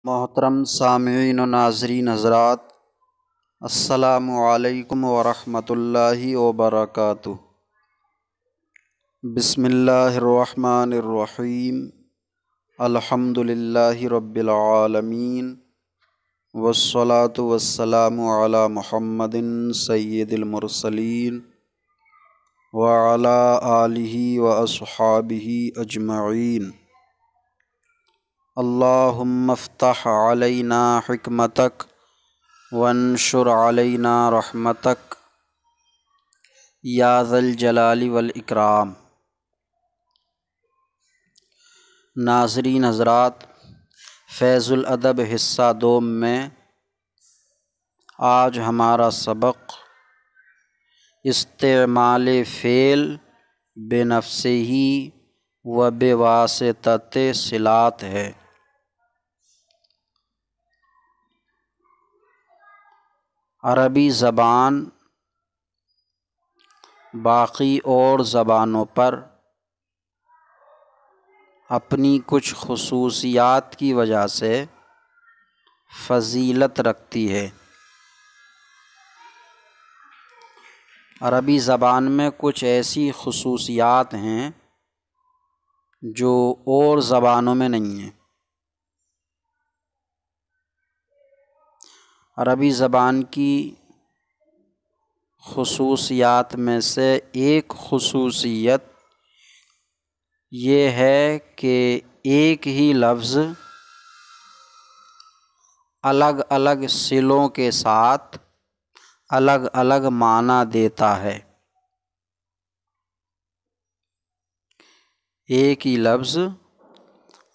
محترم سامعین و ناظرین حضرات، السلام علیکم ورحمۃ اللہ وبرکاتہ۔ بسم اللہ الرحمن الرحیم، الحمد للہ رب العالمین، والصلاة والسلام علی محمد سید المرسلین وعلی آلہ واصحابہ اجمعین۔ اللہم افتح علینا حکمتک وانشر علینا رحمتک یا ذا الجلال والاکرام۔ ناظرین حضرات، فیض الادب حصہ دوم میں آج ہمارا سبق استعمال فعل بنفسہ و بواسطۃ صلات ہے۔ عربی زبان باقی اور زبانوں پر اپنی کچھ خصوصیات کی وجہ سے فضیلت رکھتی ہے۔ عربی زبان میں کچھ ایسی خصوصیات ہیں جو اور زبانوں میں نہیں ہیں۔ عربی زبان کی خصوصیات میں سے ایک خصوصیت یہ ہے کہ ایک ہی لفظ الگ الگ صلوں کے ساتھ الگ الگ معنی دیتا ہے۔ ایک ہی لفظ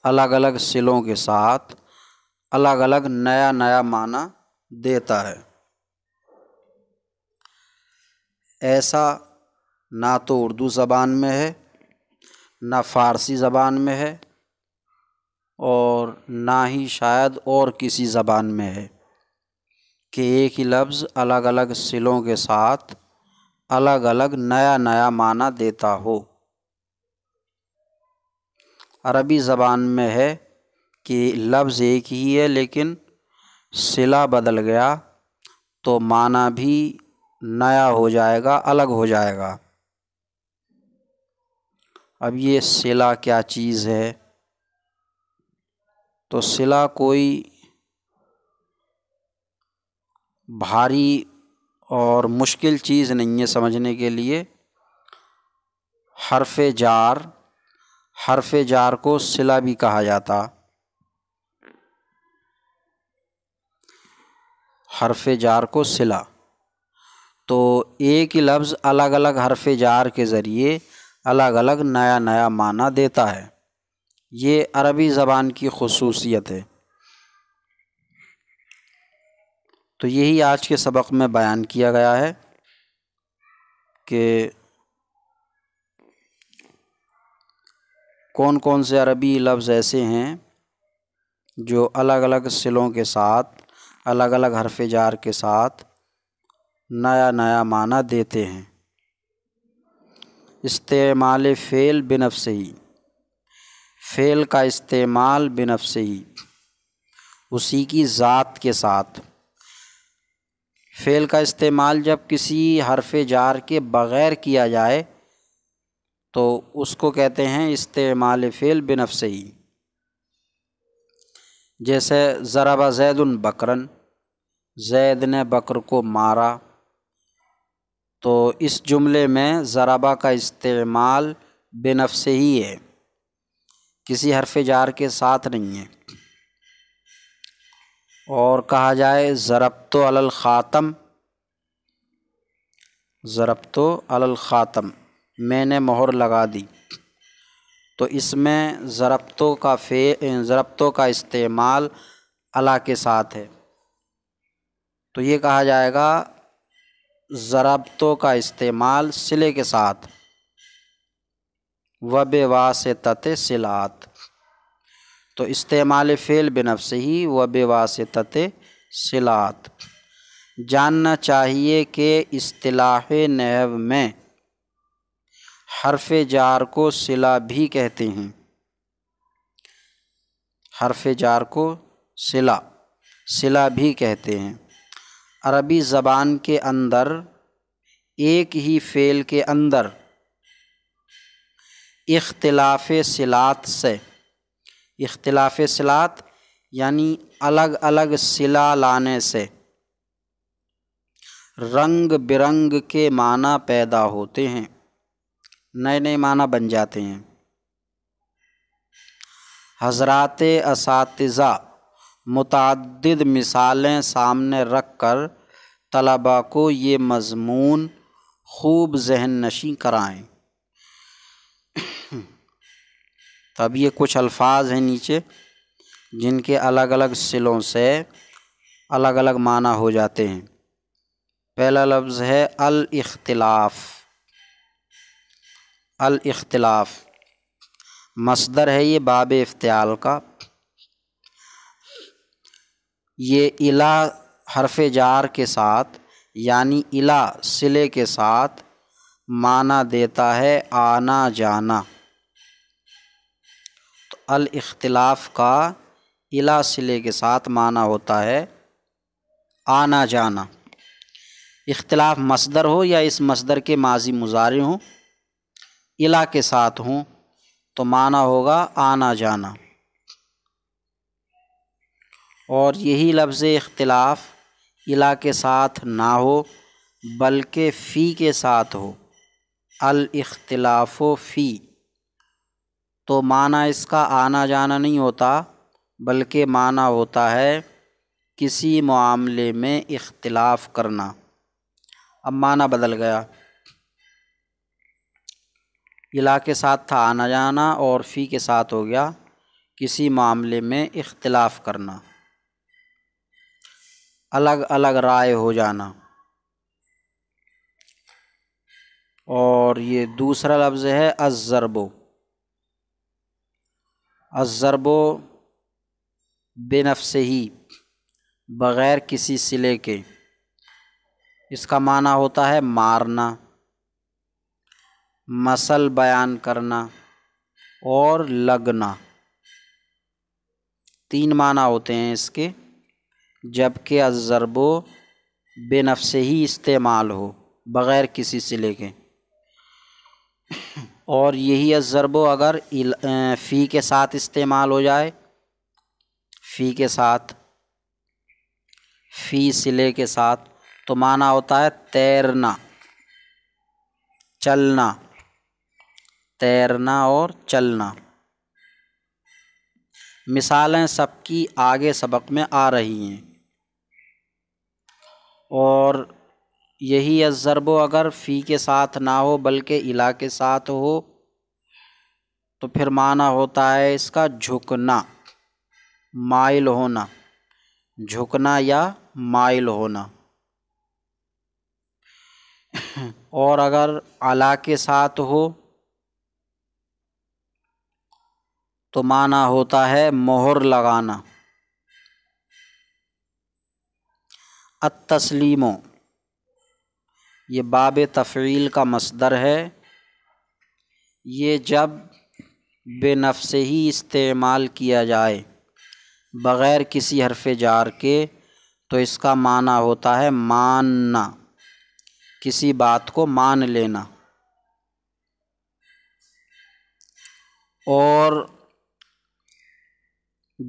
الگ الگ صلوں کے ساتھ الگ الگ نیا معنی دیتا ہے۔ ایسا نہ تو اردو زبان میں ہے، نہ فارسی زبان میں ہے، اور نہ ہی شاید اور کسی زبان میں ہے کہ ایک ہی لفظ الگ الگ صلوں کے ساتھ الگ الگ نیا معنی دیتا ہو۔ عربی زبان میں ہے کہ لفظ ایک ہی ہے لیکن صلہ بدل گیا تو معنی بھی نیا ہو جائے گا، الگ ہو جائے گا۔ اب یہ صلہ کیا چیز ہے؟ تو صلہ کوئی بھاری اور مشکل چیز نہیں ہے سمجھنے کے لیے۔ حرف جار کو صلہ بھی کہا جاتا۔ حرف جار کو صلہ، تو ایک ہی لفظ الگ الگ حرف جار کے ذریعے الگ الگ نیا معنی دیتا ہے۔ یہ عربی زبان کی خصوصیت ہے۔ تو یہی آج کے سبق میں بیان کیا گیا ہے کہ کون کون سے عربی لفظ ایسے ہیں جو الگ الگ صلوں کے ساتھ الگ الگ حرف جار کے ساتھ نیا معنی دیتے ہیں۔ استعمال فعل بنفسہ، فعل کا استعمال بنفسہ، اسی کی ذات کے ساتھ۔ فعل کا استعمال جب کسی حرف جار کے بغیر کیا جائے تو اس کو کہتے ہیں استعمال فعل بنفسہ۔ جیسے ضرب زید بکرن، زید نے بکر کو مارا، تو اس جملے میں ضربہ کا استعمال بنفسہ ہی ہے، کسی حرف جار کے ساتھ نہیں ہے۔ اور کہا جائے ضربت علی الخاتم، ضربت علی الخاتم، میں نے مہر لگا دی، تو اس میں ضربتوں کا استعمال علی کے ساتھ ہے، تو یہ کہا جائے گا ضربتوں کا استعمال صلے کے ساتھ، و بواسطۃ صلات۔ تو استعمال فعل بنفسہ و بواسطۃ صلات۔ جاننا چاہیے کہ اصطلاح نحو میں حرف جار کو صلہ بھی کہتے ہیں، حرف جار کو صلہ، صلہ بھی کہتے ہیں۔ عربی زبان کے اندر ایک ہی فعل کے اندر اختلاف صلات سے، اختلاف صلات یعنی الگ الگ صلہ لانے سے رنگ برنگ کے معنی پیدا ہوتے ہیں، نئے نئے معنی بن جاتے ہیں۔ حضرات اساتذہ متعدد مثالیں سامنے رکھ کر طلباء کو یہ مضمون خوب ذہن نشیں کرائیں۔ تب یہ کچھ الفاظ ہیں نیچے جن کے الگ الگ صلوں سے الگ الگ معنی ہو جاتے ہیں۔ پہلا لفظ ہے الاختلاف۔ الاختلاف مصدر ہے یہ باب افتعال کا۔ یہ الا حرف جار کے ساتھ یعنی الا صلے کے ساتھ معنی دیتا ہے آنا جانا۔ تو الاختلاف کا الا صلے کے ساتھ معنی ہوتا ہے آنا جانا۔ اختلاف مصدر ہو یا اس مصدر کے ماضی مضارع ہوں، الا کے ساتھ ہوں تو معنی ہوگا آنا جانا۔ اور یہی لفظ اختلاف الا کے ساتھ نہ ہو بلکہ فی کے ساتھ ہو، الاختلاف فی، تو معنی اس کا آنا جانا نہیں ہوتا بلکہ معنی ہوتا ہے کسی معاملے میں اختلاف کرنا۔ اب معنی بدل گیا، الا کے ساتھ تھا آنا جانا اور فی کے ساتھ ہو گیا کسی معاملے میں اختلاف کرنا، الگ الگ رائے ہو جانا۔ اور یہ دوسرا لفظ ہے الضرب۔ الضرب بنفسہ، بغیر کسی صلے کے، اس کا معنی ہوتا ہے مارنا، مثل بیان کرنا اور لگنا۔ تین معنی ہوتے ہیں اس کے، جبکہ الضرب بنفسہ ہی استعمال ہو بغیر کسی صلے کے۔ اور یہی الضرب اگر فی کے ساتھ استعمال ہو جائے، فی کے ساتھ، فی صلے کے ساتھ، تو معنی ہوتا ہے تیرنا، چلنا، تیرنا اور چلنا۔ مثالیں سب کی آگے سبق میں آ رہی ہیں۔ اور یہی الضرب اگر فی کے ساتھ نہ ہو بلکہ الا کے ساتھ ہو تو پھر معنی ہوتا ہے اس کا جھکنا، مائل ہونا، جھکنا یا مائل ہونا۔ اور اگر الا کے ساتھ ہو تو معنی ہوتا ہے مہر لگانا۔ التسلیم، یہ باب تفعیل کا مصدر ہے۔ یہ جب بے نفس ہی استعمال کیا جائے بغیر کسی حرف جار کے تو اس کا معنی ہوتا ہے ماننا، کسی بات کو مان لینا۔ اور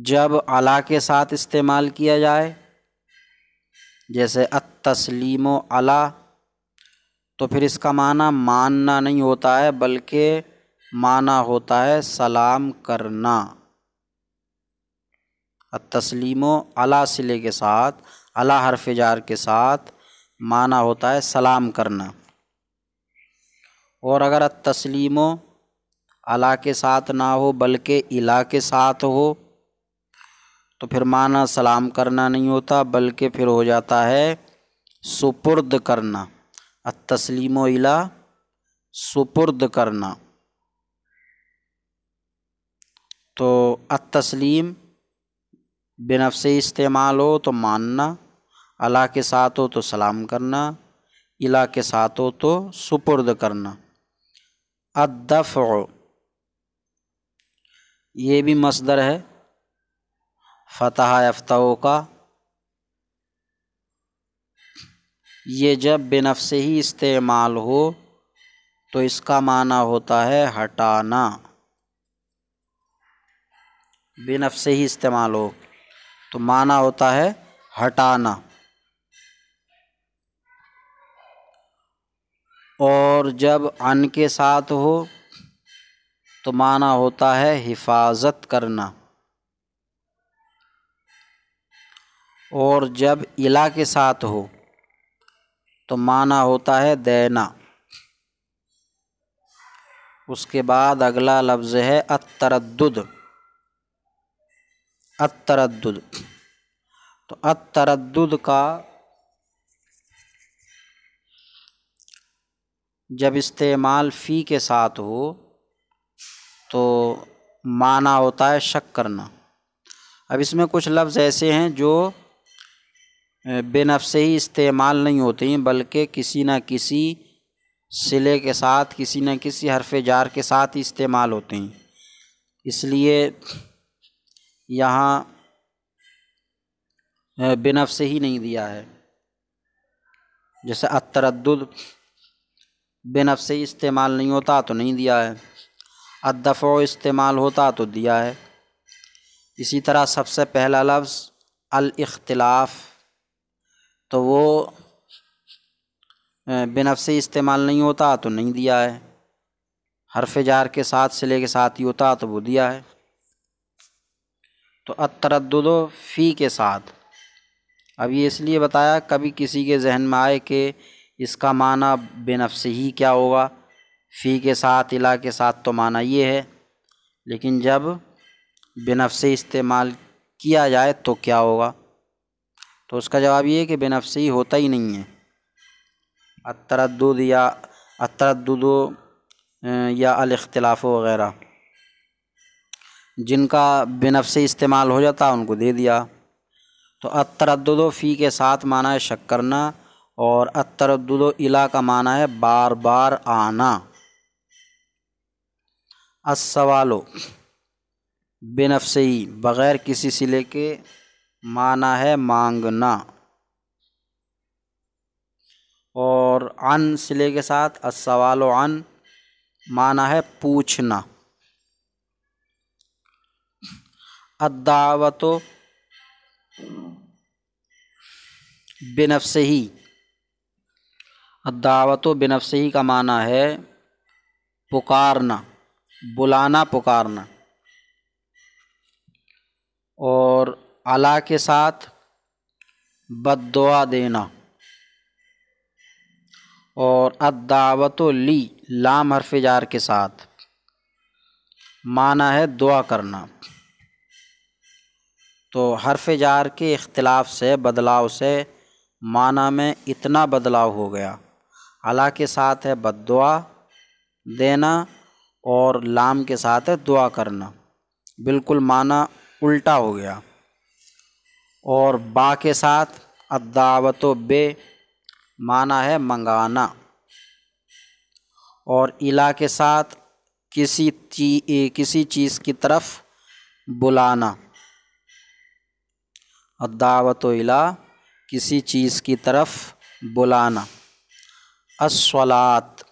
جب الا کے ساتھ استعمال کیا جائے جیسے التسلیم علی، تو پھر اس کا معنی ماننا نہیں ہوتا ہے بلکہ معنی ہوتا ہے سلام کرنا۔ التسلیم علی صلے کے ساتھ، علی حرف جار کے ساتھ معنی ہوتا ہے سلام کرنا۔ اور اگر التسلیم علی کے ساتھ نہ ہو بلکہ الی کے ساتھ ہو تو پھر معنی سلام کرنا نہیں ہوتا بلکہ پھر ہو جاتا ہے سپرد کرنا۔ التسلیم الی، سپرد کرنا۔ تو التسلیم بنفس استعمال ہو تو ماننا، الا کے ساتھ ہو تو سلام کرنا، الی کے ساتھ ہو تو سپرد کرنا۔ الدفع، یہ بھی مصدر ہے، فتح یفتح کا یہ جب بنفس ہی استعمال ہو تو اس کا معنی ہوتا ہے ہٹانا، بنفس ہی استعمال ہو تو معنی ہوتا ہے ہٹانا، اور جب عن کے ساتھ ہو تو معنی ہوتا ہے حفاظت کرنا، اور جب الا کے ساتھ ہو تو معنی ہوتا ہے دینا۔ اس کے بعد اگلا لفظ ہے التردد، التردد، تو التردد کا جب استعمال فی کے ساتھ ہو تو معنی ہوتا ہے شک کرنا۔ اب اس میں کچھ لفظ ایسے ہیں جو بے نفس ہی استعمال نہیں ہوتے ہیں بلکہ کسی نہ کسی صلے کے ساتھ، کسی نہ کسی حرف جار کے ساتھ ہی استعمال ہوتے ہیں، اس لیے یہاں بے نفس ہی نہیں دیا ہے۔ جیسے التردد بے نفس ہی استعمال نہیں ہوتا تو نہیں دیا ہے، الدفع استعمال ہوتا تو دیا ہے۔ اسی طرح سب سے پہلا لفظ الاختلاف، تو وہ بے نفس ہی استعمال نہیں ہوتا تو نہیں دیا ہے، حرف جار کے ساتھ صلے کے ساتھ ہی ہوتا تو وہ دیا ہے۔ تو التردد فی کے ساتھ، اب یہ اس لیے بتایا کبھی کسی کے ذہن میں آئے کہ اس کا معنی بے نفس ہی کیا ہوگا، فی کے ساتھ الا کے ساتھ تو معنی یہ ہے، لیکن جب بے نفس ہی استعمال کیا جائے تو کیا ہوگا، تو اس کا جواب یہ ہے کہ بے نفس ہی ہوتا ہی نہیں ہے۔ التردد یا الاختلاف وغیرہ جن کا بے نفس ہی استعمال ہو جاتا ان کو دے دیا۔ تو التردد فی کے ساتھ معنی ہے شک کرنا، اور التردد الا کا معنی ہے بار بار آنا۔ السوال بے نفس ہی بغیر کسی صلے کے معنی ہے مانگنا، اور عن صلے کے ساتھ السوال عن معنی ہے پوچھنا۔ الدعوت بنفس ہی، الدعوت بنفس ہی کا معنی ہے پکارنا، بلانا، پکارنا، اور علی کے ساتھ بد دعا دینا، اور الدعوت لی لام حرف جار کے ساتھ معنی ہے دعا کرنا۔ تو حرف جار کے اختلاف سے، بدلاؤ سے معنی میں اتنا بدلاؤ ہو گیا، علی کے ساتھ ہے بد دعا دینا اور لام کے ساتھ ہے دعا کرنا، بالکل معنی الٹا ہو گیا۔ اور با کے ساتھ الدعوت بے معنی ہے منگانا، اور الا کے ساتھ کسی چیز کی طرف بلانا، الدعوت الا کسی چیز کی طرف بلانا۔ الصلاۃ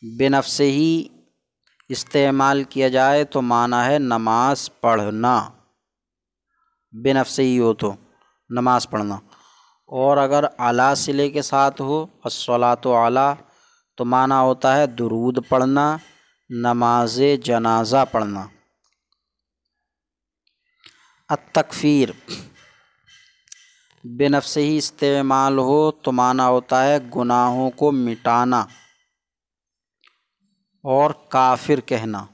بے نفس ہی استعمال کیا جائے تو معنی ہے نماز پڑھنا، بے نفس ہی ہو تو نماز پڑھنا، اور اگر علی صلے کے ساتھ ہو الصلاۃ علی تو معنی ہوتا ہے درود پڑھنا، نماز جنازہ پڑھنا۔ التکفیر بے نفس ہی استعمال ہو تو معنی ہوتا ہے گناہوں کو مٹانا اور کافر کہنا،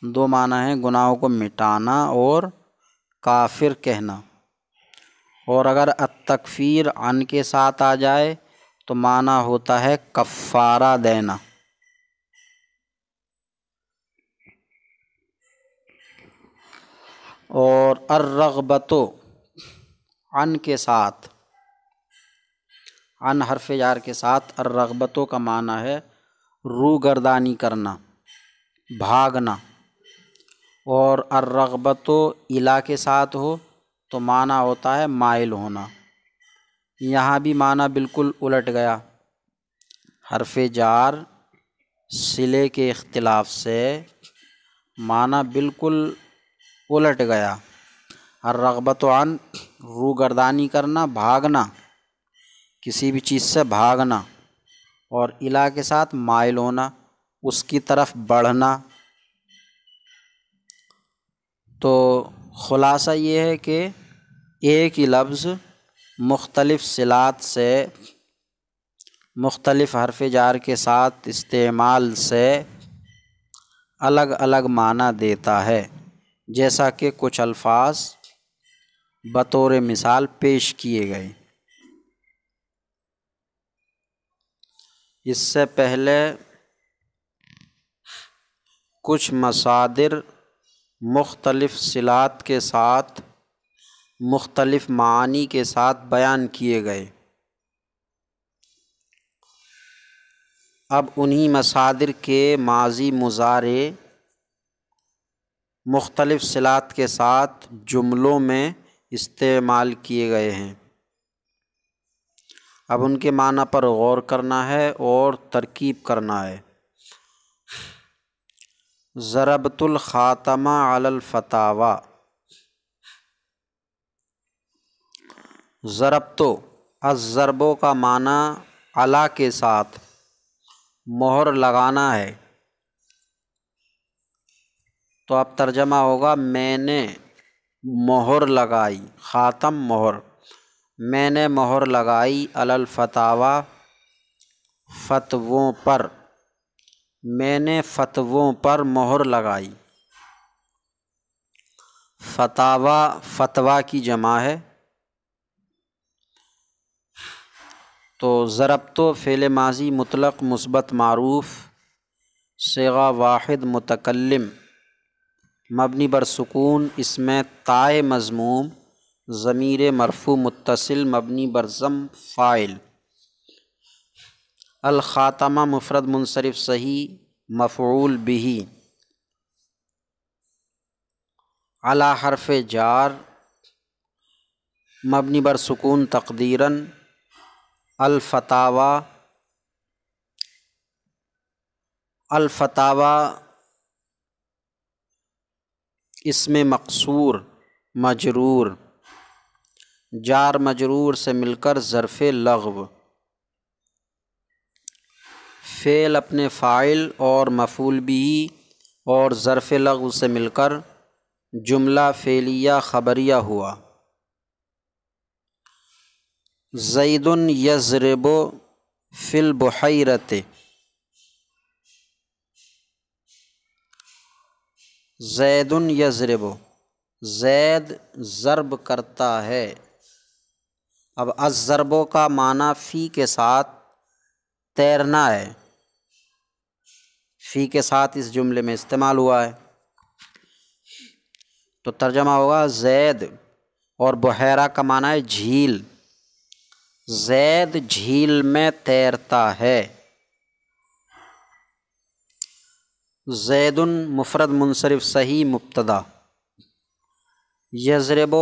دو معنی ہیں، گناہوں کو مٹانا اور کافر کہنا۔ اور اگر التکفیر عن کے ساتھ آ جائے تو معنی ہوتا ہے کفارہ دینا۔ اور الرغبت عن کے ساتھ، عن حرف جار کے ساتھ الرغبت کا معنی ہے روگردانی کرنا، بھاگنا، اور الرغبت الا کے ساتھ ہو تو معنی ہوتا ہے مائل ہونا۔ یہاں بھی معنی بالکل الٹ گیا، حرف جار صلے کے اختلاف سے معنی بالکل الٹ گیا۔ الرغبت عن روگردانی کرنا، بھاگنا، کسی بھی چیز سے بھاگنا، اور الا کے ساتھ مائل ہونا، اس کی طرف بڑھنا۔ تو خلاصہ یہ ہے کہ ایک ہی لفظ مختلف صلات سے مختلف حرف جار کے ساتھ استعمال سے الگ الگ معنی دیتا ہے، جیسا کہ کچھ الفاظ بطور مثال پیش کیے گئے۔ اس سے پہلے کچھ مصادر مختلف صلات کے ساتھ مختلف معانی کے ساتھ بیان کیے گئے۔ اب انہی مصادر کے ماضی مضارع مختلف صلات کے ساتھ جملوں میں استعمال کیے گئے ہیں۔ اب ان کے معنی پر غور کرنا ہے اور ترکیب کرنا ہے۔ ضربت الخاتم علی الفتاوی، ضربتو الضربو کا معنی علی کے ساتھ مہر لگانا ہے، تو اب ترجمہ ہوگا میں نے مہر لگائی، خاتم مہر، میں نے مہر لگائی علی الفتاوی فتووں پر، میں نے فتووں پر مہر لگائی۔ فتاوی فتویٰ کی جمع ہے۔ تو ضربتو فعل ماضی مطلق مثبت معروف صیغہ واحد متکلم مبنی بر سکون، اس میں تائے مضموم ضمیر مرفوع متصل مبنی بر ضم فاعل۔ الخاتمہ مفرد منصرف صحیح مفعول به، علی حرف جار مبنی بر سکون تقدیراً الفتاوی، الفتاوی اسم مقصور مجرور، جار مجرور سے مل کر ظرف لغو، فعل اپنے فاعل اور مفعول به اور ظرف لغو سے مل کر جملہ فعلیہ خبریہ ہوا۔ زید یضرب فی البحیرۃ، زید یضرب، زید ضرب کرتا ہے۔ اب الضرب کا معنی فی کے ساتھ تیرنا ہے، فی کے ساتھ اس جملے میں استعمال ہوا ہے، تو ترجمہ ہوگا زید، اور بحیرہ کا معنی ہے جھیل، زید جھیل میں تیرتا ہے۔ زید مفرد منصرف صحیح مبتدا، یضرب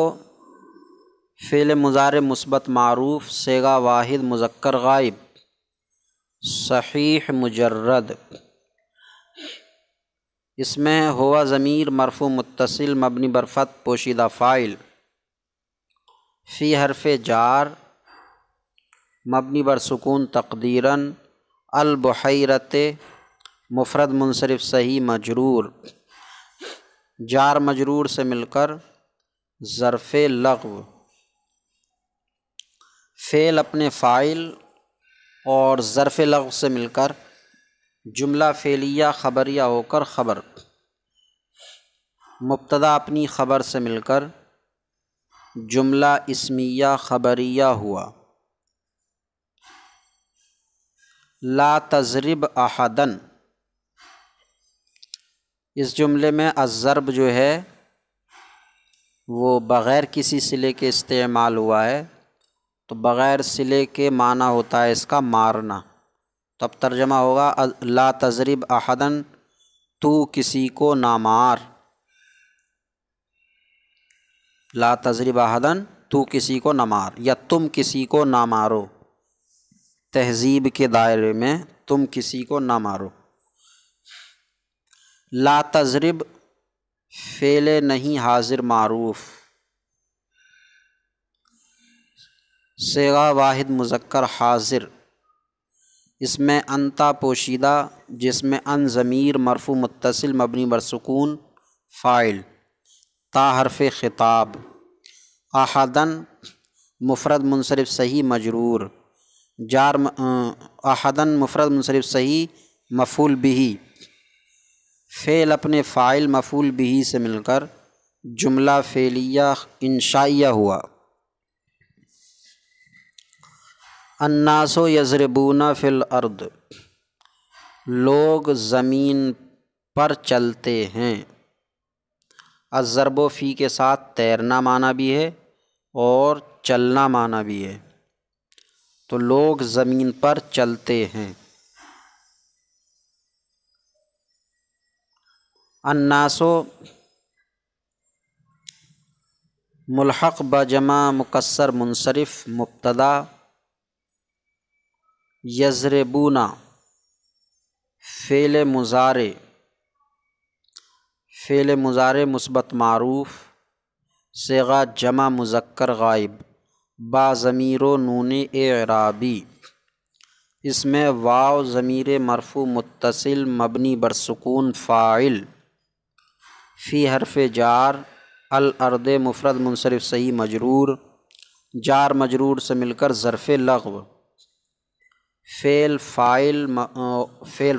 فعل مضارع مثبت معروف صیغہ واحد مذکر غائب صحیح مجرد، اس میں ہوا ضمیر مرفوع متصل مبنی بر فتح پوشیدہ فاعل، فی حرف جار مبنی بر سکون تقدیراً البحیرۃ مفرد منصرف صحیح مجرور، جار مجرور سے مل کر ظرف لغو، فعل اپنے فاعل اور ظرف لغو سے مل کر جملہ فعلیہ خبریہ ہو کر خبر، مبتدا اپنی خبر سے مل کر جملہ اسمیہ خبریہ ہوا۔ لا تضرب احداً، اس جملے میں الضرب جو ہے وہ بغیر کسی صلے کے استعمال ہوا ہے، تو بغیر صلے کے معنی ہوتا ہے اس کا مارنا، تو اب ترجمہ ہوگا لا تضرب احداً، تو کسی کو نہ مار۔ لا تضرب احدن، تو کسی کو نہ مار یا تم کسی کو نہ مارو، تہذیب کے دائرے میں تم کسی کو نہ مارو۔ لا تضرب فعل نہیں حاضر معروف، صیغہ واحد مذکر حاضر، اس میں انتا پوشیدہ جس میں ان ضمیر مرفوع متصل مبنی بر سکون فاعل، تا حرف خطاب، احدن مفرد منصرف صحیح مجرور، احدن مفرد منصرف صحیح مفعول بہ، فعل اپنے فاعل مفعول بہ سے مل کر جملہ فعلیہ انشائیہ ہوا۔ الناس یضربون فی الارض، لوگ زمین پر چلتے ہیں۔ الضرب و فی کے ساتھ تیرنا معنی بھی ہے اور چلنا معنی بھی ہے، تو لوگ زمین پر چلتے ہیں۔ الناس ملحق بجمع مکسر منصرف مبتدا، یضربون فعل مضارع مثبت معروف، صیغہ جمع مذکر غائب، با ضمیر و نون اعرابی، اس میں واو ضمیر مرفوع متصل مبنی بر سکون فاعل، فی حرف جار، الارض مفرد منصرف صحیح مجرور، جار مجرور سے مل کر ظرف لغو، فعل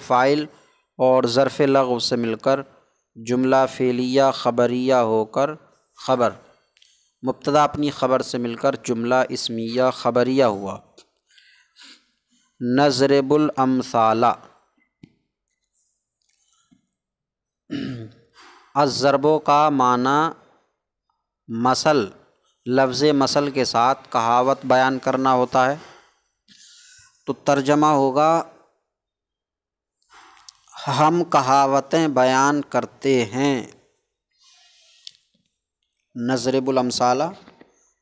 فاعل اور ظرف لغو سے مل کر جملہ فعلیہ خبریہ ہو کر خبر، مبتدا اپنی خبر سے مل کر جملہ اسمیہ خبریہ ہوا۔ نضرب الامثال، الضرب کا معنی مثل، لفظ مثل کے ساتھ کہاوت بیان کرنا ہوتا ہے، تو ترجمہ ہوگا ہم کہاوتیں بیان کرتے ہیں۔ نضرب الامثال،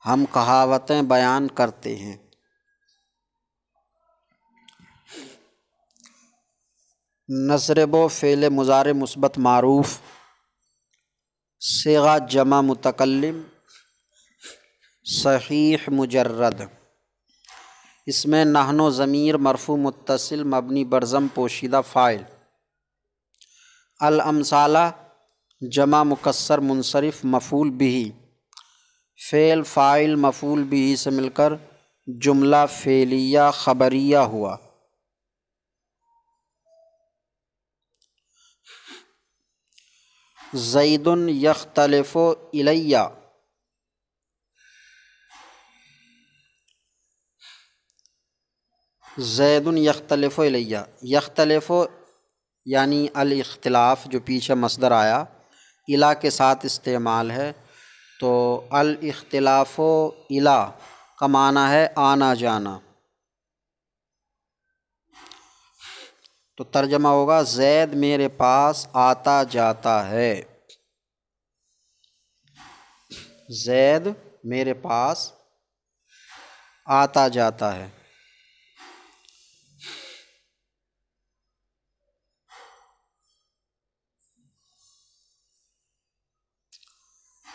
ہم کہاوتیں بیان کرتے ہیں۔ نضرب فعل مضارع مثبت معروف، صیغہ جمع متکلم صحیح مجرد، اس میں نحن ضمیر مرفوع متصل مبنی بر ضم پوشیدہ فاعل، الامثال جمع مکسر منصرف مفعول بہ، فعل فاعل مفعول بہ سے مل کر جملہ فعلیہ خبریہ ہوا۔ زید یختلف الیہ، زید یختلف الیہ، یختلف یعنی الاختلاف جو پیچھے مصدر آیا الی کے ساتھ استعمال ہے، تو الاختلاف الی کا معنی ہے آنا جانا، تو ترجمہ ہوگا زید میرے پاس آتا جاتا ہے، زید میرے پاس آتا جاتا ہے۔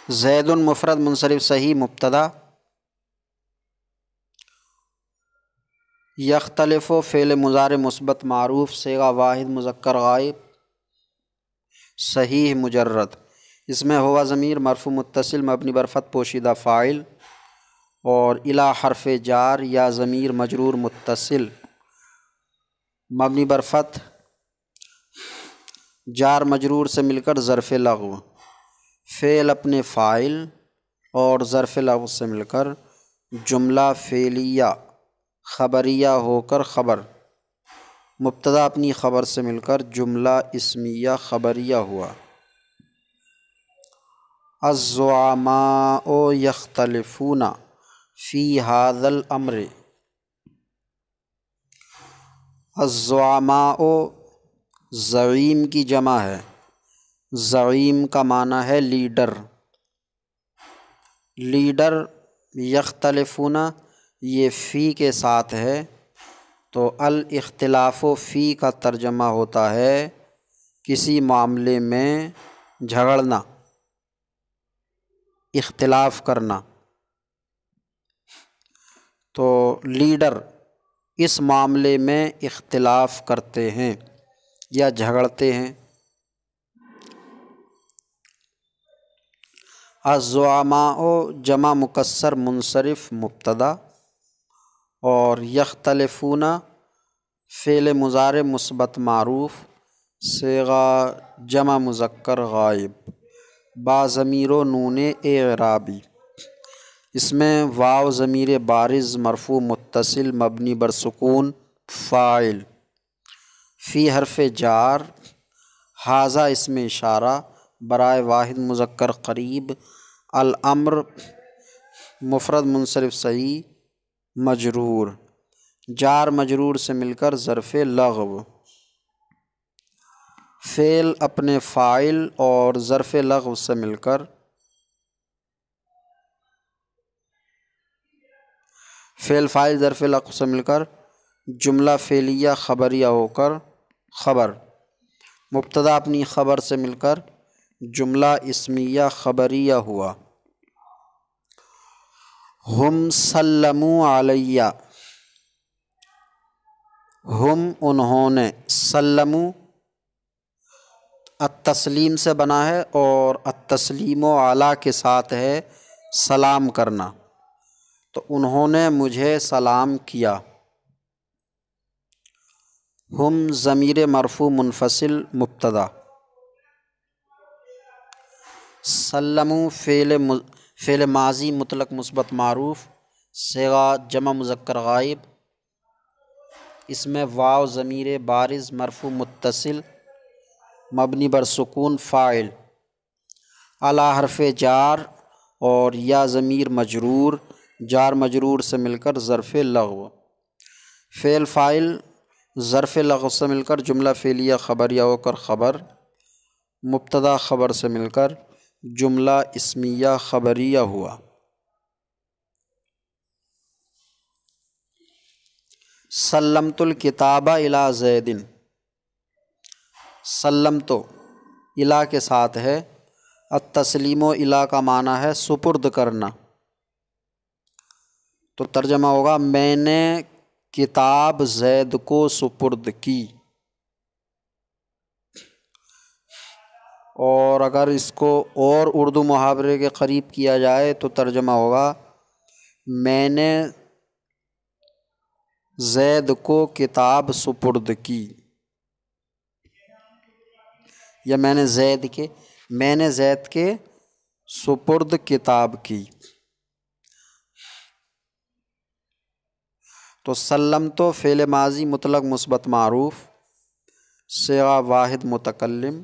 زید مفرد منصرف صحیح مبتدا، یختلف فعل مضارع مثبت معروف، صیغہ واحد مذکر غائب صحیح مجرد، اس میں ہوا ضمیر مرفوع متصل مبنی بر فتح پوشیدہ فاعل، اور الی حرف جار یا ضمیر مجرور متصل مبنی بر فتح جار مجرور سے مل کر ظرف لغو، فعل اپنے فاعل اور ظرف لغو سے مل کر جملہ فعلیہ خبریہ ہو کر خبر، مبتدا اپنی خبر سے مل کر جملہ اسمیہ خبریہ ہوا۔ الزعماء یختلفون فی ھذا الامر، الزعماء زعیم کی جمع ہے، زعیم کا معنی ہے لیڈر، لیڈر یختلفون یہ فی کے ساتھ ہے تو الاختلاف و فی کا ترجمہ ہوتا ہے کسی معاملے میں جھگڑنا، اختلاف کرنا۔ تو لیڈر اس معاملے میں اختلاف کرتے ہیں یا جھگڑتے ہیں۔ الزعماء جمع مکسر منصرف مبتدا، اور یختلفون فعل مضارع مثبت معروف صیغہ جمع مذکر غائب با ضمیر و نون اعرابی، اس میں واو ضمیر بارز مرفوع متصل مبنی بر سکون فاعل، فی حرف جار، ھذا اسم اشارہ برائے واحد مذکر قریب، الامر مفرد منصرف صحیح مجرور، جار مجرور سے مل کر ظرف لغو، فعل اپنے فاعل اور ظرف لغو سے مل کر، فعل فاعل ظرف لغو سے مل کر جملہ فعلیہ خبریہ ہو کر خبر، مبتدا اپنی خبر سے مل کر جملہ اسمیہ خبریہ ہوا۔ ہم سلموا علیہ، ہم انہوں نے، سلموا التسلیم سے بنا ہے اور التسلیم و علی کے ساتھ ہے سلام کرنا، تو انہوں نے مجھے سلام کیا۔ ہم ضمیر مرفوع منفصل مبتدا، سلموا فعل ماضی مطلق مثبت معروف صیغہ جمع مذکر غائب، اس میں واو ضمیر بارز مرفوع متصل مبنی بر سکون فاعل، علی حرف جار اور یا ضمیر مجرور، جار مجرور سے مل کر ظرف لغو، فعل فاعل ظرف لغو سے مل کر جملہ فعلیہ خبریہ ہو کر خبر، مبتدا خبر سے مل کر جملہ اسمیہ خبریہ ہوا۔ سلمت الکتاب الی زید، سلمت الی کے ساتھ ہے، التسلیم و الی کا معنی ہے سپرد کرنا، تو ترجمہ ہوگا میں نے کتاب زید کو سپرد کی، اور اگر اس کو اور اردو محاورے کے قریب کیا جائے تو ترجمہ ہوگا میں نے زید کو کتاب سپرد کی، یا میں نے زید کے سپرد کتاب کی۔ تو سلمت فعل ماضی مطلق مثبت معروف صیغہ واحد متکلم،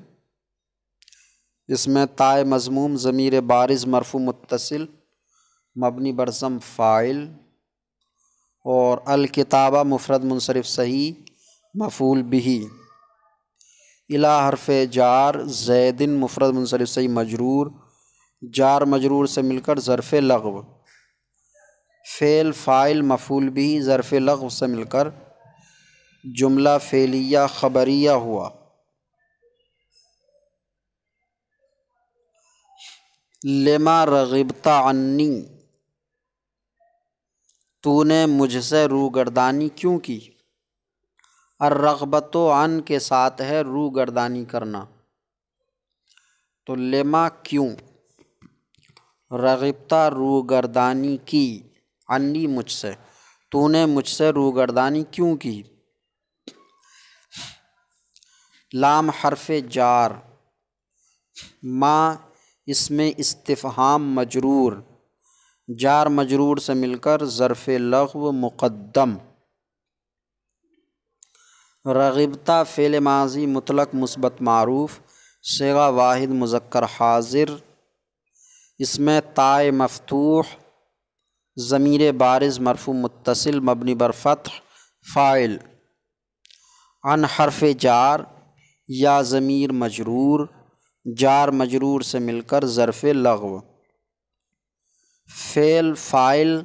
اس میں تائے مضموم ضمیر بارز مرفوع متصل مبنی بر ضم فاعل، اور الکتابہ مفرد منصرف صحیح مفعول بہ، الی حرف جار زید مفرد منصرف صحیح مجرور، جار مجرور سے مل کر ظرف لغو، فعل فاعل مفعول بہ ظرف لغو سے مل کر جملہ فعلیہ خبریہ ہوا۔ لما رغبت عنی، تو نے مجھ سے روگردانی کیوں کی، الرغبت عن کے ساتھ ہے روگردانی کرنا، تو لما کیوں، رغبت روگردانی کی، عنی مجھ سے، تو نے مجھ سے روگردانی کیوں کی۔ لام حرف جار، ما اس میں استفہام مجرور، جار مجرور سے مل کر ظرف لغو مقدم، رغبت فعل ماضی مطلق مثبت معروف صیغہ واحد مذکر حاضر، اس میں تائے مفتوح ضمیر بارز مرفوع متصل مبنی بر فتح فاعل، عن حرف جار یا ضمیر مجرور، جار مجرور سے مل کر ظرف لغو، فعل، فاعل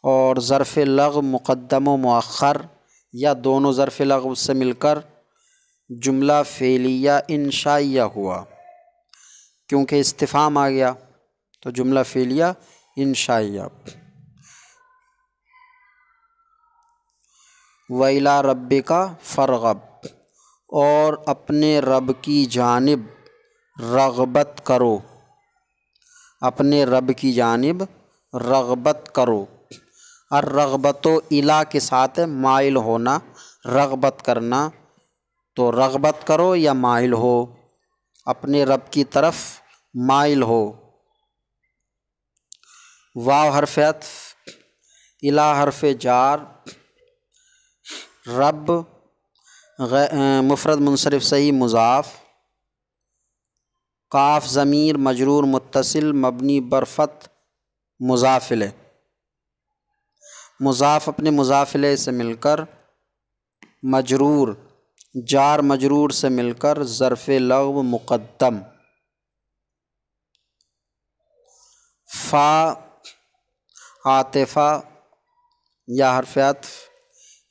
اور ظرف لغو مقدم و مؤخر یا دونوں ظرف لغو سے مل کر جملہ فعلیہ انشائیہ ہوا، کیونکہ استفہام آ گیا تو جملہ فعلیہ انشائیہ۔ وَإِلَىٰ رَبِّكَ فَارْغَب، اور اپنے رب کی جانب رغبت کرو، اپنے رب کی جانب رغبت کرو۔ الرغبت الی کے ساتھ مائل ہونا، رغبت کرنا، تو رغبت کرو یا مائل ہو، اپنے رب کی طرف مائل ہو۔ واو حرف عطف، الی حرف جار، رب مفرد منصرف صحیح مضاف، کاف ضمیر مجرور متصل مبنی بر فتح مضاف الیہ، مضاف اپنے مضاف الیہ سے مل کر مجرور، جار مجرور سے مل کر ظرف لغو مقدم۔ فا عاطفہ یا حرف عطف،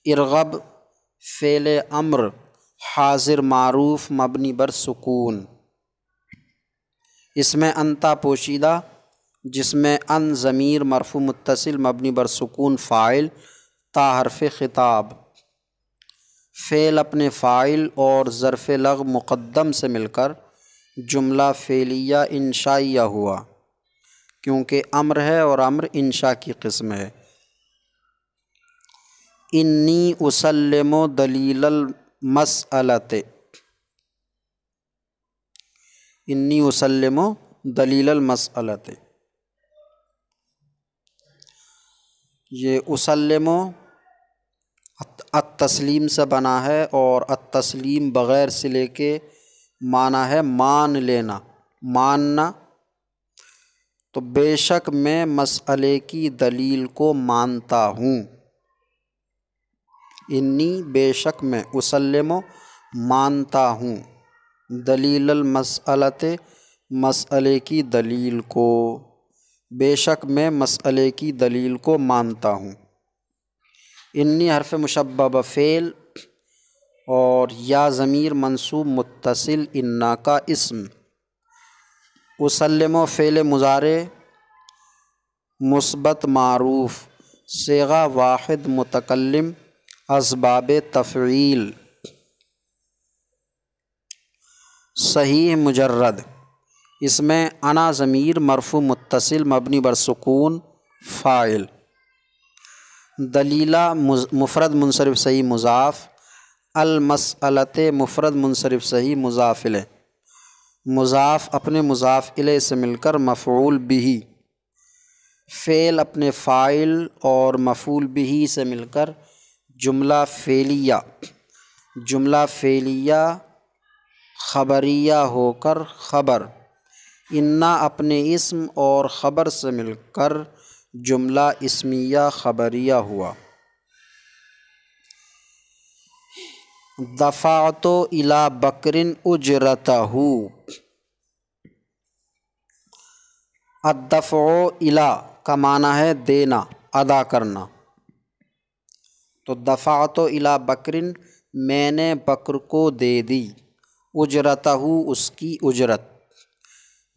ارغب فعل امر حاضر معروف مبنی بر سکون، اس میں انتا پوشیدہ جس میں ان ضمیر مرفوع متصل مبنی بر سکون فاعل تا حرف خطاب، فعل اپنے فاعل اور ظرف لغو مقدم سے مل کر جملہ فعلیہ انشائیہ ہوا، کیونکہ امر ہے اور امر انشاء کی قسم ہے۔ انی اسلم دلیل المسألۃ، انی اسلم دلیل المسألۃ، یہ اسلم التسلیم سے بنا ہے اور التسلیم بغیر صلے کے معنی ہے مان لینا، ماننا، تو بے شک میں مسئلے کی دلیل کو مانتا ہوں، انی بے شک میں، اسلم مانتا ہوں، دلیل المسألۃ مسئلے کی دلیل کو، بے شک میں مسئلے کی دلیل کو مانتا ہوں۔ انی حرف مشبہ فعل اور یا ضمیر منصوب متصل انا کا اسم، اسلم فعل مضارع مثبت معروف صیغہ واحد متکلم اسباب تفعیل، صحیح مجرد، اس میں انا ضمیر مرفوع متصل مبنی بر سکون فاعل، دلیلہ مفرد منصرف صحیح مضاف، المسألۃ مفرد منصرف صحیح مضاف الیہ، مضاف اپنے مضاف الیہ سے مل کر مفعول بہ، فعل اپنے فاعل اور مفعول بہ سے مل کر جملہ فعلیہ، جملہ فعلیہ خبریہ ہو کر خبر، انا اپنے اسم اور خبر سے مل کر جملہ اسمیہ خبریہ ہوا۔ دفعت الی بکر اجرتہ، الدفع الی کا معنی ہے دینا، ادا کرنا، تو دفعت الی بکر میں نے بکر کو دے دی، اجرتہ اس کی اجرت،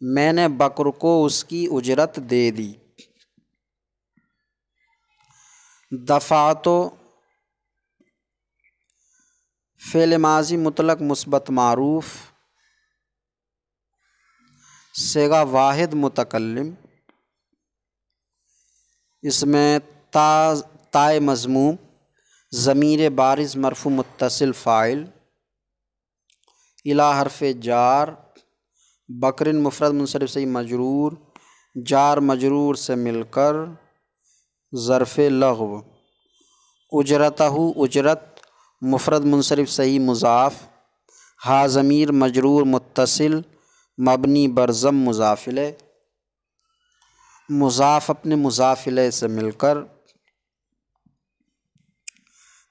میں نے بکر کو اس کی اجرت دے دی۔ دفعت فعل ماضی مطلق مثبت معروف صیغہ واحد متکلم، اس میں تائے مضموم ضمیر بارز مرفوع متصل فاعل، الی حرف جار، بکر مفرد منصرف صحیح مجرور، جار مجرور سے مل کر ظرف لغو، اجرتہ اجرت مفرد منصرف صحیح مضاف، ہا ضمیر مجرور متصل مبنی بر ضم مضاف الیہ، مضاف اپنے مضاف الیہ سے مل کر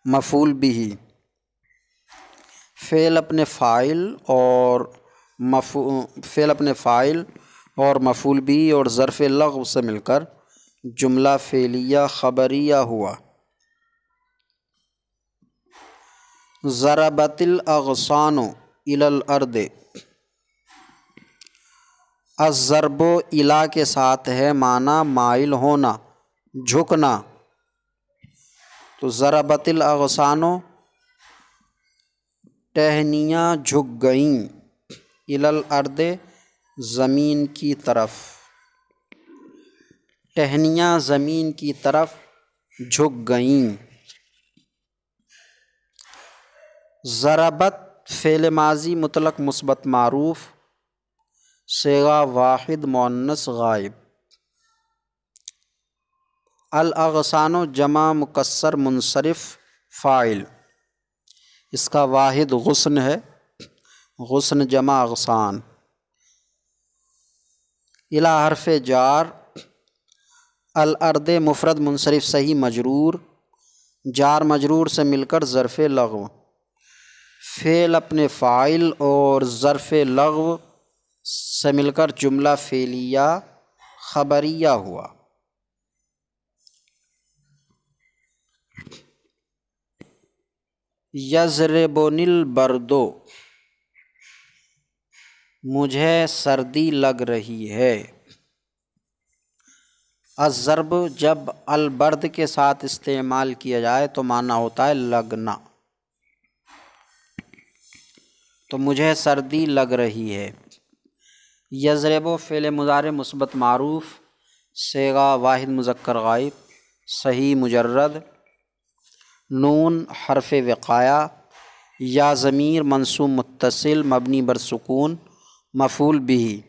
مفعول بہ، فعل اپنے فاعل اور مفعول بھی اور ظرف لغو سے مل کر جملہ فعلیہ خبریہ ہوا۔ ضربت الاغصان الی الارض، الضرب الی کے ساتھ ہے معنی مائل ہونا، جھکنا، تو ضربت الاغصان ٹہنیاں جھک گئیں، الی الارض زمین کی طرف، ٹہنیاں زمین کی طرف جھک گئیں۔ ضربت فعل ماضی مطلق مثبت معروف، صیغہ واحد مؤنث غائب۔ الاغصان جمع مکسر منصرف فاعل، اس کا واحد غصن ہے، غصن جمع اغصان۔ الی حرف جار، الارض مفرد منصرف صحیح مجرور، جار مجرور سے مل کر ظرف لغو، فعل اپنے فاعل اور ظرف لغو سے مل کر جملہ فعلیہ خبریہ ہوا۔ یضربنی البرد، مجھے سردی لگ رہی ہے۔ الضرب جب البرد کے ساتھ استعمال کیا جائے تو معنی ہوتا ہے لگنا، تو مجھے سردی لگ رہی ہے۔ یضرب فعل مضارع مثبت معروف، صیغہ واحد مذکر غائب، صحیح مجرد، نون حرف وقایہ، یا ضمیر منصوب متصل مبنی بر سکون مفعول بھی،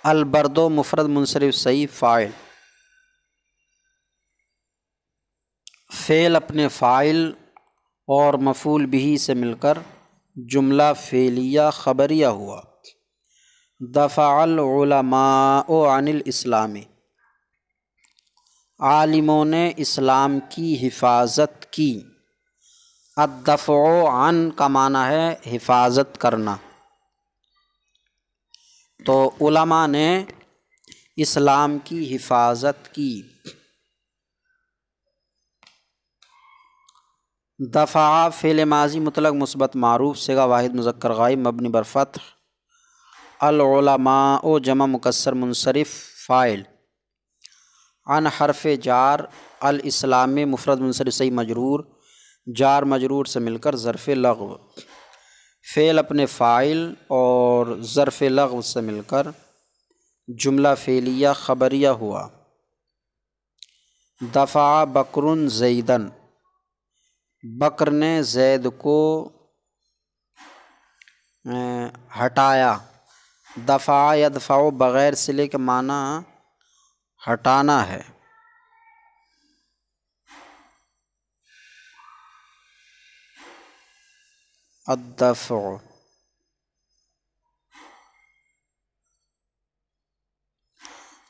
البرد مفرد منصرف صحیح فاعل، فعل اپنے فاعل اور مفعول بھی سے مل کر جملہ فعلیہ خبریہ ہوا۔ دفع العلماء عن الاسلام، عالموں نے اسلام کی حفاظت کی۔ الدفع عن کا معنی ہے حفاظت کرنا، تو علماء نے اسلام کی حفاظت کی۔ دفع فعل ماضی مطلق مثبت معروف، صیغہ واحد مذکر غائب مبنی بر فتح، العلماء جمع مکسر منصرف فاعل، عن حرف جار، الاسلام مفرد منصرف صحیح مجرور، جار مجرور سے مل کر ظرف لغو، فعل اپنے فاعل اور ظرف لغو سے مل کر جملہ فعلیہ خبریہ ہوا۔ دفع بکر زیدن، بکر نے زید کو ہٹایا۔ دفع یدفع بغیر صلے کے معنی ہٹانا ہے۔ الدفع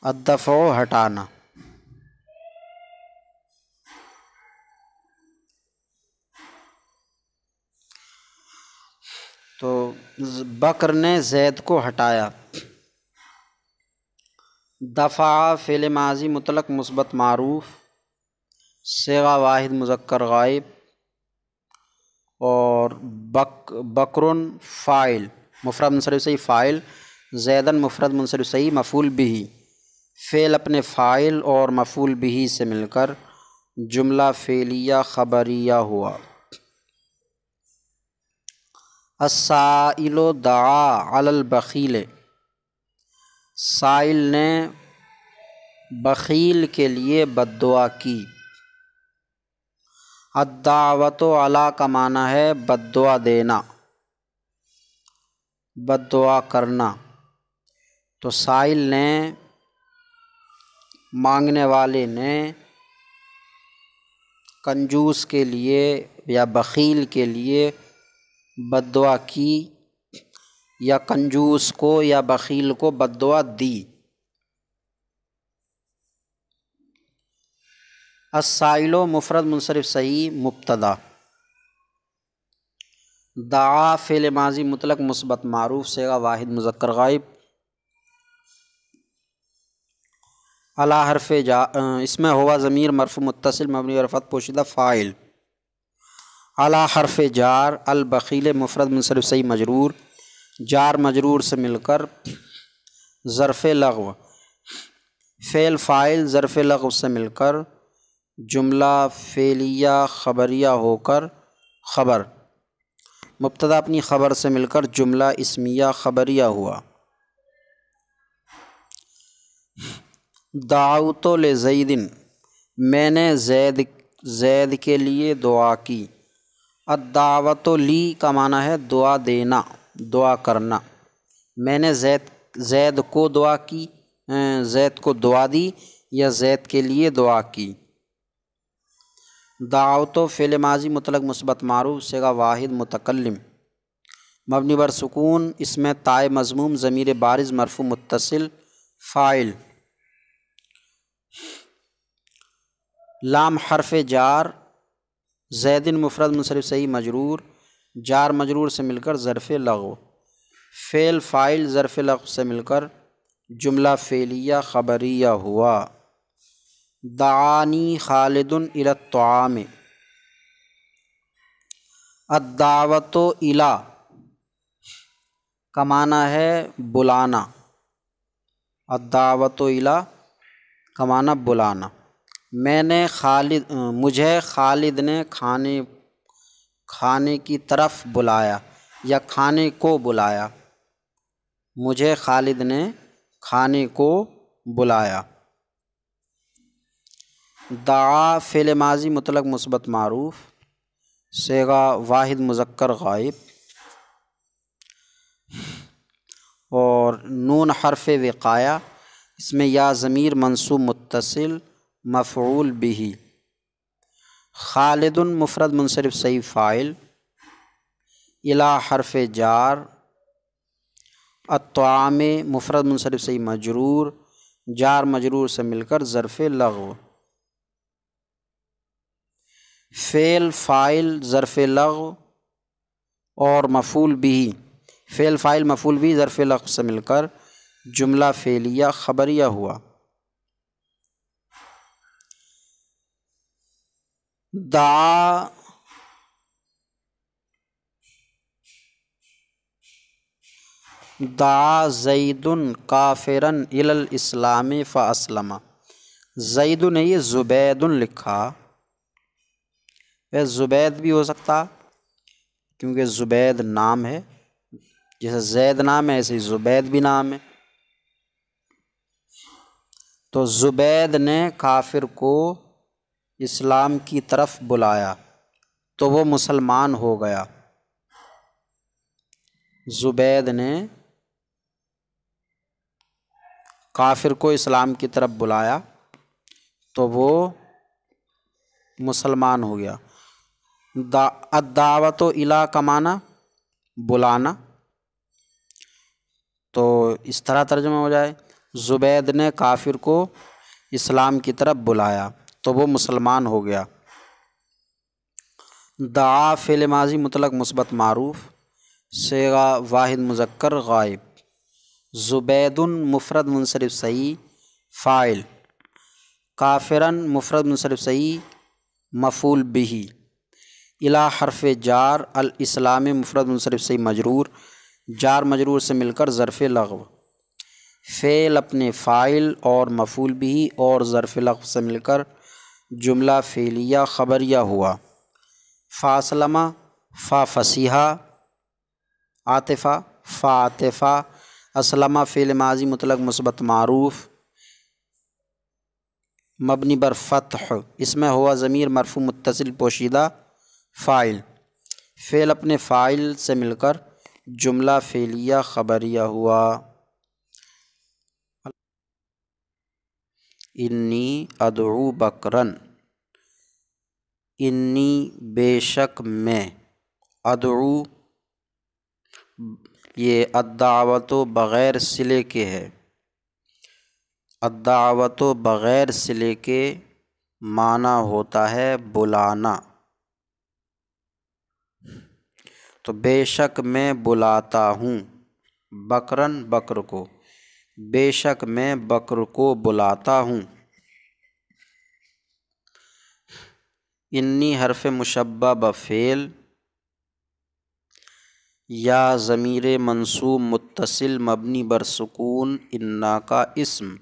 الدفع ہٹانا۔ تو بکر نے زید کو ہٹایا۔ دفع فعل ماضی مطلق مثبت معروف، صیغہ واحد مذکر غائب، اور بکرن فاعل مفرد منصرف صحیح فاعل، زیدن مفرد منصرف صحیح مفعول بھی، فعل اپنے فاعل اور مفعول بھی سے مل کر جملہ فعلیہ خبریہ ہوا۔ السائل دعا علی البخیل، سائل نے بخیل کے لیے بد دعا کی۔ الدعوۃ علی کا معنی ہے بد دعا دینا، بد دعا کرنا، تو سائل نے، مانگنے والے نے کنجوس کے لیے یا بخیل کے لیے بد دعا کی، یا کنجوس کو یا بخیل کو بد دعا دی۔ السائل مفرد منصرف صحیح مبتدا، دعا فعل ماضی مطلق مثبت معروف، صیغہ واحد مذکر غائب، علی حرف جا اس میں ہوا ضمیر مرفوع متصل مبنی اور فتح پوشیدہ فاعل. علی حرف جار البخیل مفرد منصرف صحیح مجرور جار مجرور سے مل کر ظرف لغو فعل فاعل ظرف لغو سے مل کر جملہ فعلیہ خبریہ ہو کر خبر مبتدا اپنی خبر سے مل کر جملہ اسمیہ خبریہ ہوا. دعوت لزید میں نے زید کے لیے دعا کی. الدعوت لی کا معنی ہے دعا دینا دعا کرنا. میں نے زید کو دعا کی زید کو دعا دی یا زید کے لیے دعا کی. دعوت فعل ماضی مطلق مثبت معروف صیغہ واحد متکلم مبنی بر سکون اس میں تائے مضموم ضمیر بارز مرفوع متصل فاعل. لام حرف جار زید مفرد منصرف صحیح مجرور جار مجرور سے مل کر ظرف لغو فعل فاعل ظرف لغو سے مل کر جملہ فعلیہ خبریہ ہوا. دعانی خالد الی الطعام. الدعوت الی کا معنی ہے بلانا. الدعوت الی کا معنی بلانا. مجھے خالد نے کھانے کی طرف بلایا یا کھانے کو بلایا. مجھے خالد نے کھانے کو بلایا. دعا فعل ماضی مطلق مثبت معروف صیغہ واحد مذکر غائب اور نون حرف وقایہ اس میں یا ضمیر منصوب متصل مفعول به. خالد مفرد منصرف صحیح فاعل. الی حرف جار الطعام مفرد منصرف صحیح مجرور جار مجرور سے مل کر ظرف لغو فعل فاعل ظرف لغو اور مفعول به فعل فاعل مفعول به ظرف لغو سے مل کر جملہ فعلیہ خبریہ ہوا. دعا زید کافرا الی الاسلام فاسلم. زید نے یہ زبید لکھا زبید بھی ہو سکتا کیونکہ زبید نام ہے جیسے زید نام ہے ایسے ہی زبید بھی نام ہے. تو زبید نے کافر کو اسلام کی طرف بلایا تو وہ مسلمان ہو گیا. زبید نے کافر کو اسلام کی طرف بلایا تو وہ مسلمان ہو گیا. الدعوت الی کا معنی بلانا تو اس طرح ترجمہ ہو جائے زبید نے کافر کو اسلام کی طرف بلایا تو وہ مسلمان ہو گیا. دعا فعل ماضی مطلق مثبت معروف صیغہ واحد مذکر غائب. زبید مفرد منصرف صحیح فاعل. کافرا مفرد منصرف صحیح مفعول به. الی حرف جار الاسلام مفرد منصرف صحیح مجرور جار مجرور سے مل کر ظرف لغو فعل اپنے فاعل اور مفعول به اور ظرف لغو سے مل کر جملہ فعلیہ خبریہ ہوا. فاسلم فا فصیحہ عاطفہ فا عاطفہ اسلم فعل ماضی مطلق مثبت معروف مبنی بر فتح اس میں ہوا ضمیر مرفوع متصل پوشیدہ فاعل فعل اپنے فاعل سے مل کر جملہ فعلیہ خبریہ ہوا. انی ادعو بکرن. انی بے شک میں ادعو یہ الدعوت بغیر صلے کے ہے. الدعوت بغیر صلے کے معنی ہوتا ہے بلانا. تو بے شک میں بلاتا ہوں بکرن بکر کو. بے شک میں بکر کو بلاتا ہوں۔ انی حرف مشبہ بفعل یا ضمیر منصوب متصل مبنی بر سکون انا کا اسم۔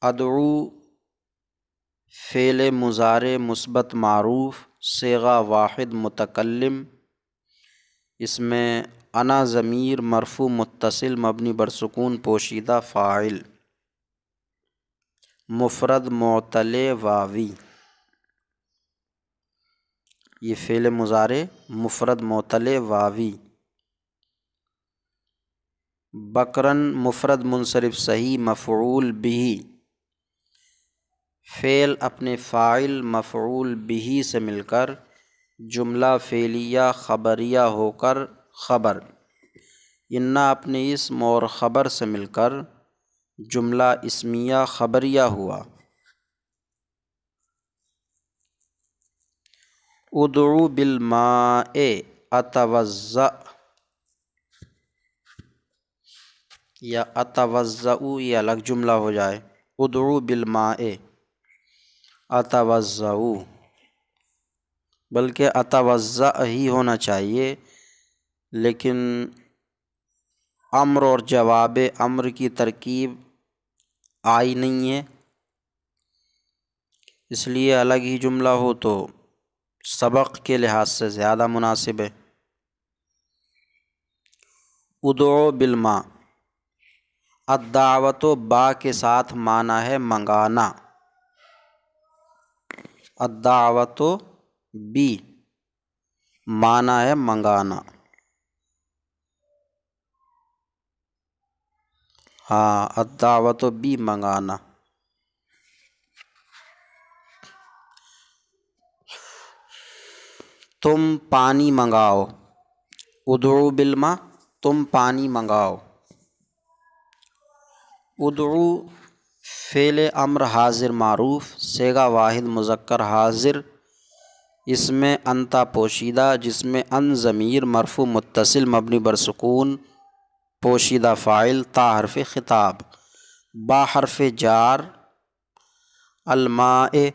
ادعو فعل مضارع مثبت معروف صیغہ واحد متکلم، اس میں انا ضمیر مرفوع متصل مبنی بر سکون پوشیدہ فاعل، مفرد معتل واوی، یہ فعل مضارع مفرد معتل واوی۔ بکرن مفرد منصرف صحیح مفعول به، فعل اپنے فاعل مفعول به سے مل کر جملہ فعلیہ خبریہ ہو کر خبر، انا اپنے اسم اور خبر سے مل کر جملہ اسمیہ خبریہ ہوا۔ ادعو بالماء اتوضأ یا اتوضأ، یہ الگ جملہ ہو جائے، ادعو بالماء اتوضأ، بلکہ اتوضأ ہی ہونا چاہیے، لیکن امر اور جواب امر کی ترکیب آئی نہیں ہے، اس لیے الگ ہی جملہ ہو تو سبق کے لحاظ سے زیادہ مناسب ہے۔ ادعو بالماء، الدعوت با کے ساتھ معنی ہے منگانا، الدعوت بی معنی ہے منگانا، ہاں الدعوت بی منگانا۔ تم پانی منگاؤ، ادعو بالماء تم پانی منگاؤ۔ ادعو فعل امر حاضر معروف صیغہ واحد مذکر حاضر، اس میں انتا پوشیدہ جس میں ان ضمیر مرفوع متصل مبنی بر سکون پوشیدہ فاعل تا حرف خطاب، با حرف جار، الماء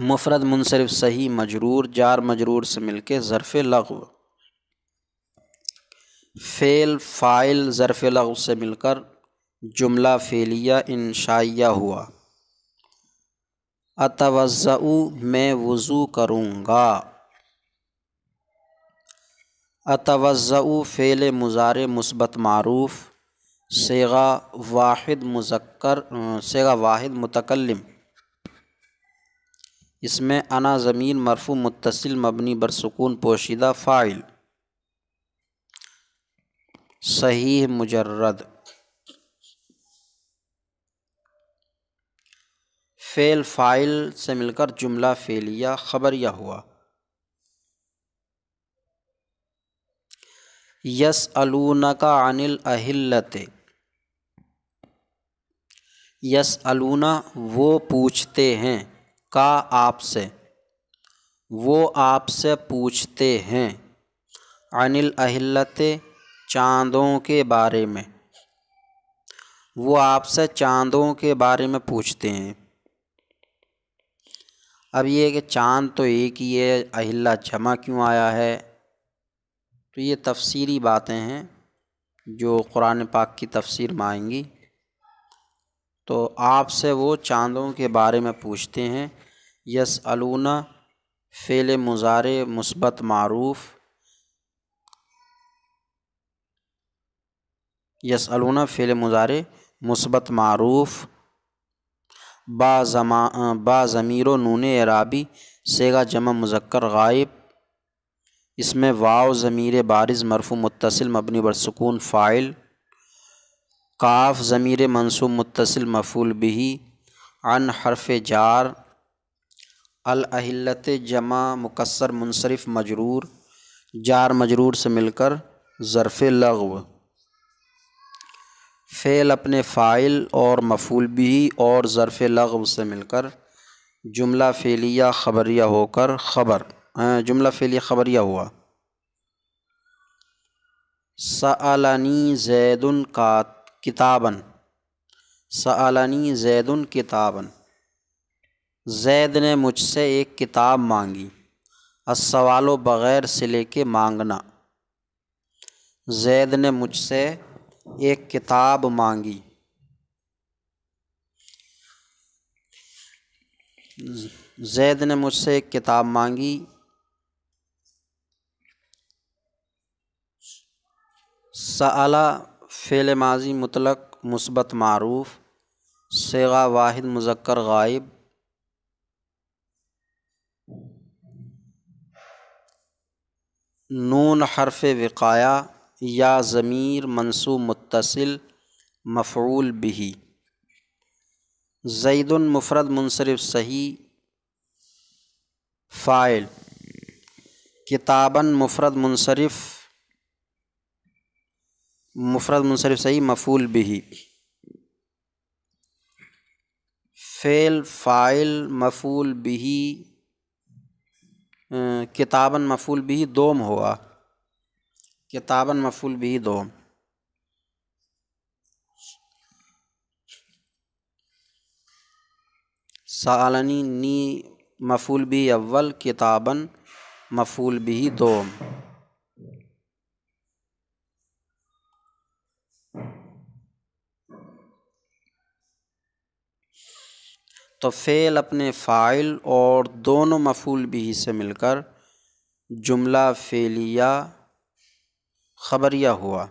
مفرد منصرف صحیح مجرور جار مجرور سے مل کے ظرف لغو، فعل فاعل ظرف لغو سے مل کر جملہ فعلیہ انشائیہ ہوا۔ اتوضأ میں وضو کروں گا، اتوضأ فعل مضارع مثبت معروف صیغہ واحد متکلم، اس میں انا ضمیر مرفوع متصل مبنی بر سکون پوشیدہ فاعل صحیح مجرد، فعل فاعل سے مل کر جملہ فعلیہ خبریہ ہوا۔ یسألونک عن الاہلۃ، یسألون وہ پوچھتے ہیں، کا آپ سے، وہ آپ سے پوچھتے ہیں، عن الاہلۃ چاندوں کے بارے میں، وہ آپ سے چاندوں کے بارے میں پوچھتے ہیں۔ اب یہ کہ چاند تو ایک ہی ہے، اہلہ جمع کیوں آیا ہے، تو یہ تفسیری باتیں ہیں جو قرآن پاک کی تفسیر میں آئیں گی۔ تو آپ سے وہ چاندوں کے بارے میں پوچھتے ہیں۔ یسألون فعل مضارع مثبت معروف، یسألون فعل مضارع مثبت معروف با ضمیر و نون اعرابی صیغہ جمع مذکر غائب، اس میں واو ضمیر بارز مرفوع متصل مبنی بر سکون فاعل، کاف ضمیر منصوب متصل مفعول به، عن حرف جار، الاہلۃ جمع مکسر منصرف مجرور جار مجرور سے مل کر ظرف لغو، فعل اپنے فاعل اور مفعول به اور ظرف لغو سے مل کر جملہ فعلیہ خبریہ ہو کر خبر، جملہ فعلیہ خبریہ ہوا۔ سألنی زید کتابن، سألنی زید کتابن، زید نے مجھ سے ایک کتاب مانگی۔ السوال و بغیر صلے کے مانگنا، زید نے مجھ سے ایک کتاب مانگی۔ زید نے مجھ سے ایک کتاب مانگی۔ سألا فعل ماضی مطلق مثبت معروف، صیغہ واحد مذکر غائب، نون حرف وقایہ یا ضمیر منصوب متصل مفعول به، زید مفرد منصرف صحیح فاعل، کتاباً مفرد منصرف صحیح مفعول به، فعل فاعل مفعول به، کتاباً مفعول به دوم ہوا، کتاباً مفعول به دوم۔ سألنی نی مفعول به اول، کتاباً مفعول به دوم۔ تو فعل اپنے فاعل اور دونوں مفعول به سے مل کر جملہ فعلیہ خبریہ ہوا۔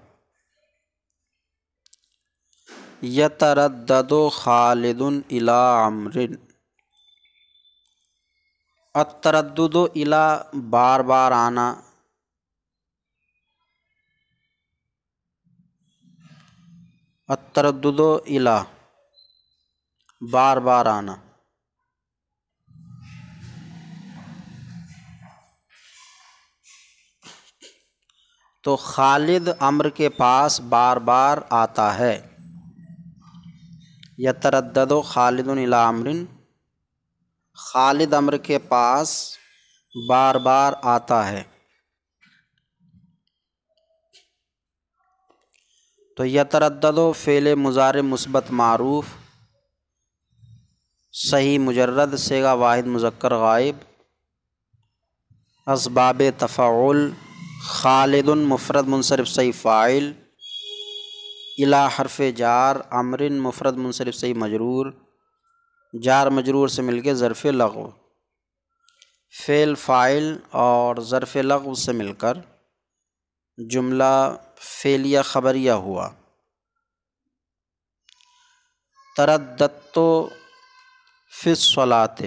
یتردد خالد الی عمرو، التردد الی بار بار آنا، التردد الی بار بار آنا، تو خالد عمرو کے پاس بار بار آتا ہے۔ یتردد خالد الی عمرو، خالد عمرو کے پاس بار بار آتا ہے۔ تو یتردد فعل مضارع مثبت معروف صحیح مجرد، صیغہ واحد مذکر غائب، اسباب تفاعل خالد مفرد منصرف صحیح فاعل، الی حرف جار، عمرو مفرد منصرف صحیح مجرور، جار مجرور سے مل کے ظرف لغو، فعل فاعل اور ظرف لغو سے مل کر جملہ فعلیہ خبریہ ہوا۔ ترددت فی الصلاۃ،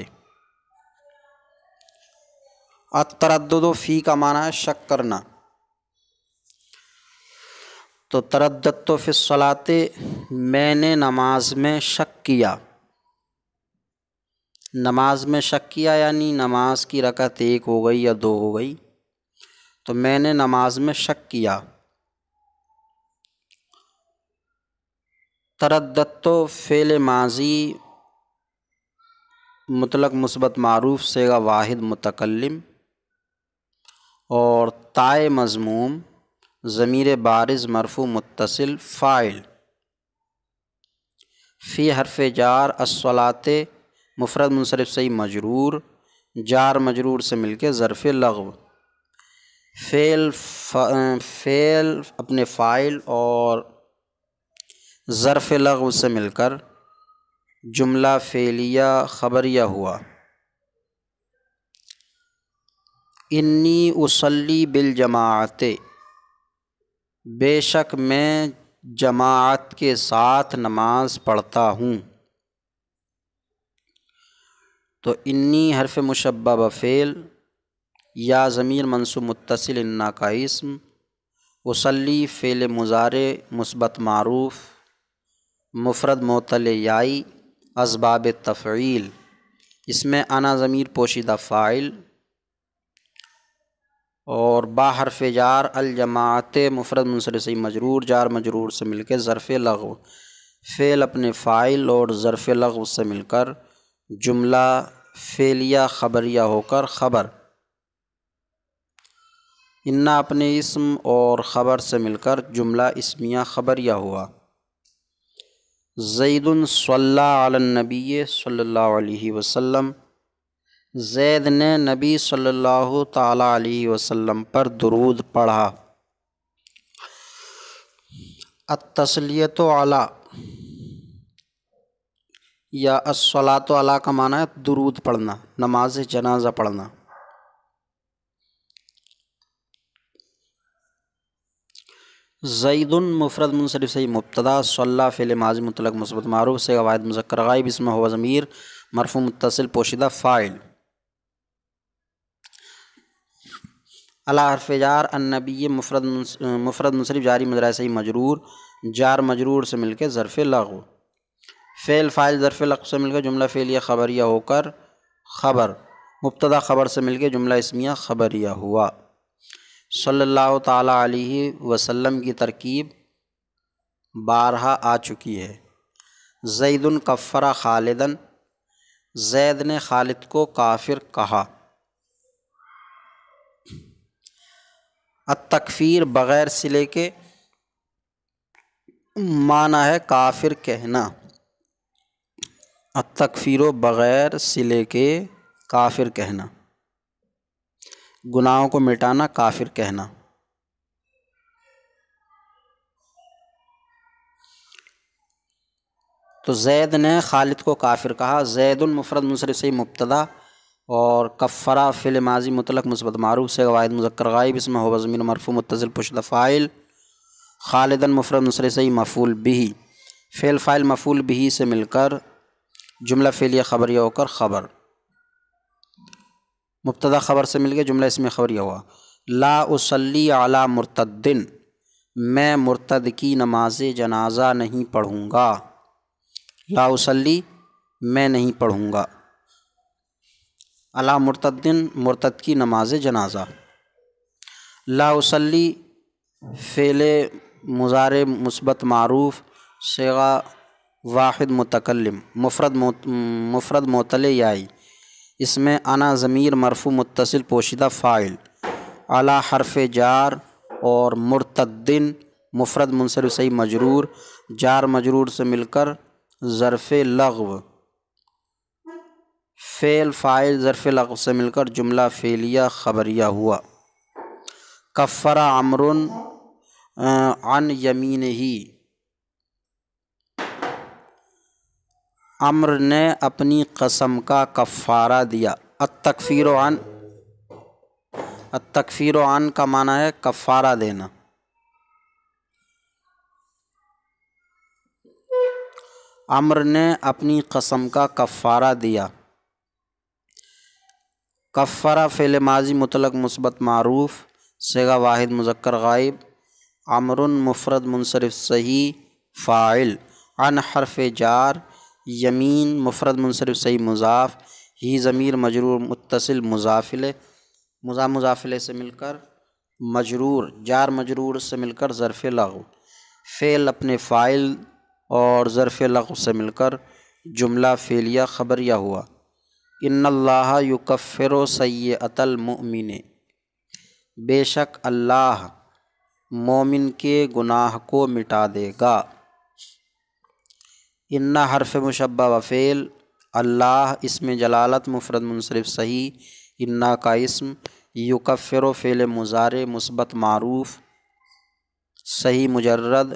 التردد فی کا معنی ہے شک کرنا، تو ترددت فی الصلاۃ میں نے نماز میں شک کیا، نماز میں شک کیا یعنی نماز کی رکعت ایک ہو گئی یا دو ہو گئی، تو میں نے نماز میں شک کیا۔ ترددت فعل ماضی مطلق مثبت معروف صیغہ واحد متکلم، اور تائے مضموم ضمیر بارز مرفوع متصل فاعل، فی حرف جار، الصلاۃ مفرد منصرف صحیح مجرور، جار مجرور سے مل کے ظرف لغو، فعل اپنے فاعل اور ظرف لغو سے مل کر جملہ فعلیہ خبریہ ہوا۔ انی اصلی بالجماعت، بے شک میں جماعت کے ساتھ نماز پڑھتا ہوں، تو انی حرف مشبہ بفعل یا ضمیر منصوب متصل انا کا اسم، اصلی فعل مضارع مثبت معروف مفرد معتل یائی، اسباب تفعیل، اس میں انا ضمیر پوشیدہ فاعل، اور با حرف جار، الجماعت مفرد منصرف صحیح مجرور، جار مجرور سے مل کے ظرف لغو، فعل اپنے فاعل اور ظرف لغو سے مل کر جملہ فعلیہ خبریہ ہو کر خبر۔ انا اپنے اسم اور خبر سے مل کر جملہ اسمیہ خبریہ ہوا۔ زید صلی علی النبی صلی اللہ علیہ وسلم، زید نے نبی صلی اللہ تعالیٰ علیہ وسلم پر درود پڑھا۔ التسلیۃ علی یا الصلاۃ علی کا معنی ہے درود پڑھنا، نماز جنازہ پڑھنا۔ زید مفرد منصرف صحیح مبتدا، صلی فعل ماضی مطلق مثبت معروف سے واحد مذکر غائب، اسم ہوا ضمیر مرفوع متصل پوشیدہ فاعل۔ علی حرف جار النبی مفرد منصرف جاری مضارع صحیح مجرور، جار مجرور سے مل کے ظرف لغو، فعل فاعل ظرف لغو سے مل کے جملہ فعلیہ خبریہ ہو کر خبر، مبتدا خبر سے مل کے جملہ اسمیہ خبریہ ہوا۔ صلی اللہ تعالیٰ علیہ وسلم کی ترکیب بارہا آ چکی ہے۔ زید کفر خالدن، زید نے خالد کو کافر کہا۔ التکفیر بغیر صلے کے معنی ہے کافر کہنا، التکفیر بغیر صلے کے کافر کہنا، گناہوں کو مٹانا، کافر کہنا۔ تو زید نے خالد کو کافر کہا۔ زید مفرد منصرف صحیح مبتدا اور کفرہ فعل ماضی مطلق مثبت معروف سے واحد مذکر غائب، اسم ہوا ضمیر مرفوع متصل پوشیدہ فاعل۔ خالدن مفرد منصرف صحیح مفعول بہ، فعل فاعل مفعول بہ سے مل کر جملہ فعلیہ خبریہ ہو کر خبر، مبتدا خبر سے مل کے جملہ اسمیہ خبریہ ہوا۔ لا اصلی علی مرتدن، میں مرتد کی نماز جنازہ نہیں پڑھوں گا۔ لا اصلی میں نہیں پڑھوں گا، علی مرتدن مرتد کی نماز جنازہ۔ لا اصلی فعل مضارع مثبت معروف صیغہ واحد متکلم مفرد معتل یائی، اس میں انا ضمیر مرفوع متصل پوشیدہ فاعل، علی حرف جار اور مرتدن مفرد منصرف صحیح مجرور، جار مجرور سے مل کر ظرف لغو، فعل فاعل ظرف لغو سے مل کر جملہ فعلیہ خبریہ ہوا۔ کفر عمرو عن یمینہ، عمرو نے اپنی قسم کا کفارہ دیا۔ التکفیر عن کا معنی ہے کفارہ دینا۔ عمرو نے اپنی قسم کا کفارہ دیا۔ کفارہ فعل ماضی مطلق مثبت معروف صیغہ واحد مذکر غائب، عمرو مفرد منصرف صحیح فاعل، عن حرف جار، یمین مفرد منصرف صحیح مضاف، ہی ضمیر مجرور متصل مضاف الیہ سے مل کر مجرور، جار مجرور سے مل کر ظرف لغو، فعل اپنے فاعل اور ظرف لغو سے مل کر جملہ فعلیہ خبریہ ہوا۔ ان اللہ یکفر سیئۃ المؤمن، بے شک اللہ مومن کے گناہ کو مٹا دے گا۔ ان حرف مشبہ و فعل، اللہ اسم جلالت مفرد منصرف صحیح، انا کا اسم، یکفر فعل مضارع مثبت معروف صحیح مجرد،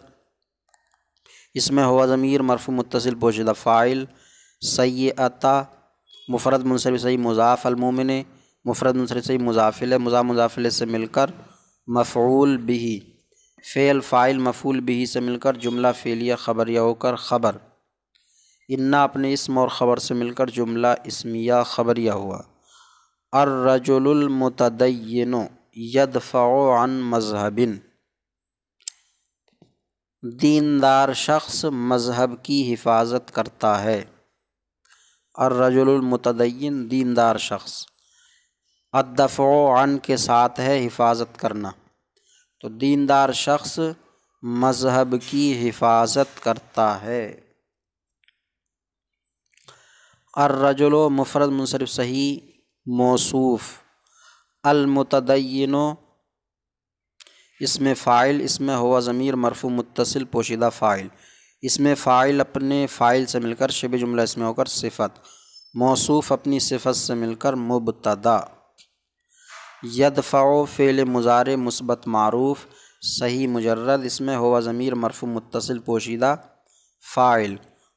اس میں ہوا ضمیر مرفوع متصل پوشیدہ فاعل، سیئۃ مفرد منصرف صحیح مضاف، المؤمن مفرد منصرف صحیح مضاف الیہ، مضاف الیہ سے مل کر مفعول بہ، فعل فاعل مفعول بہ سے مل کر جملہ فعلیہ خبریہ ہو کر خبر، انا اپنے اسم اور خبر سے مل کر جملہ اسمیہ خبریہ ہوا۔ الرجل المتدین یدفع عن مذہب، دیندار شخص مذہب کی حفاظت کرتا ہے۔ الرجل المتدین دیندار شخص، الدفع عن کے ساتھ ہے حفاظت کرنا، تو دیندار شخص مذہب کی حفاظت کرتا ہے۔ الرجل مفرد منصرف صحیح موصوف، المتدین اس میں فاعل، اس میں ہوا ضمیر مرفوع متصل پوشیدہ فاعل، اس میں فاعل اپنے فاعل سے مل کر شبہ جملہ اس میں ہو کر صفت، موصوف اپنی صفت سے مل کر مبتدا۔ یدفع فعل مضارع مثبت معروف صحیح مجرد، اس میں ہوا ضمیر مرفوع متصل پوشیدہ فاعل،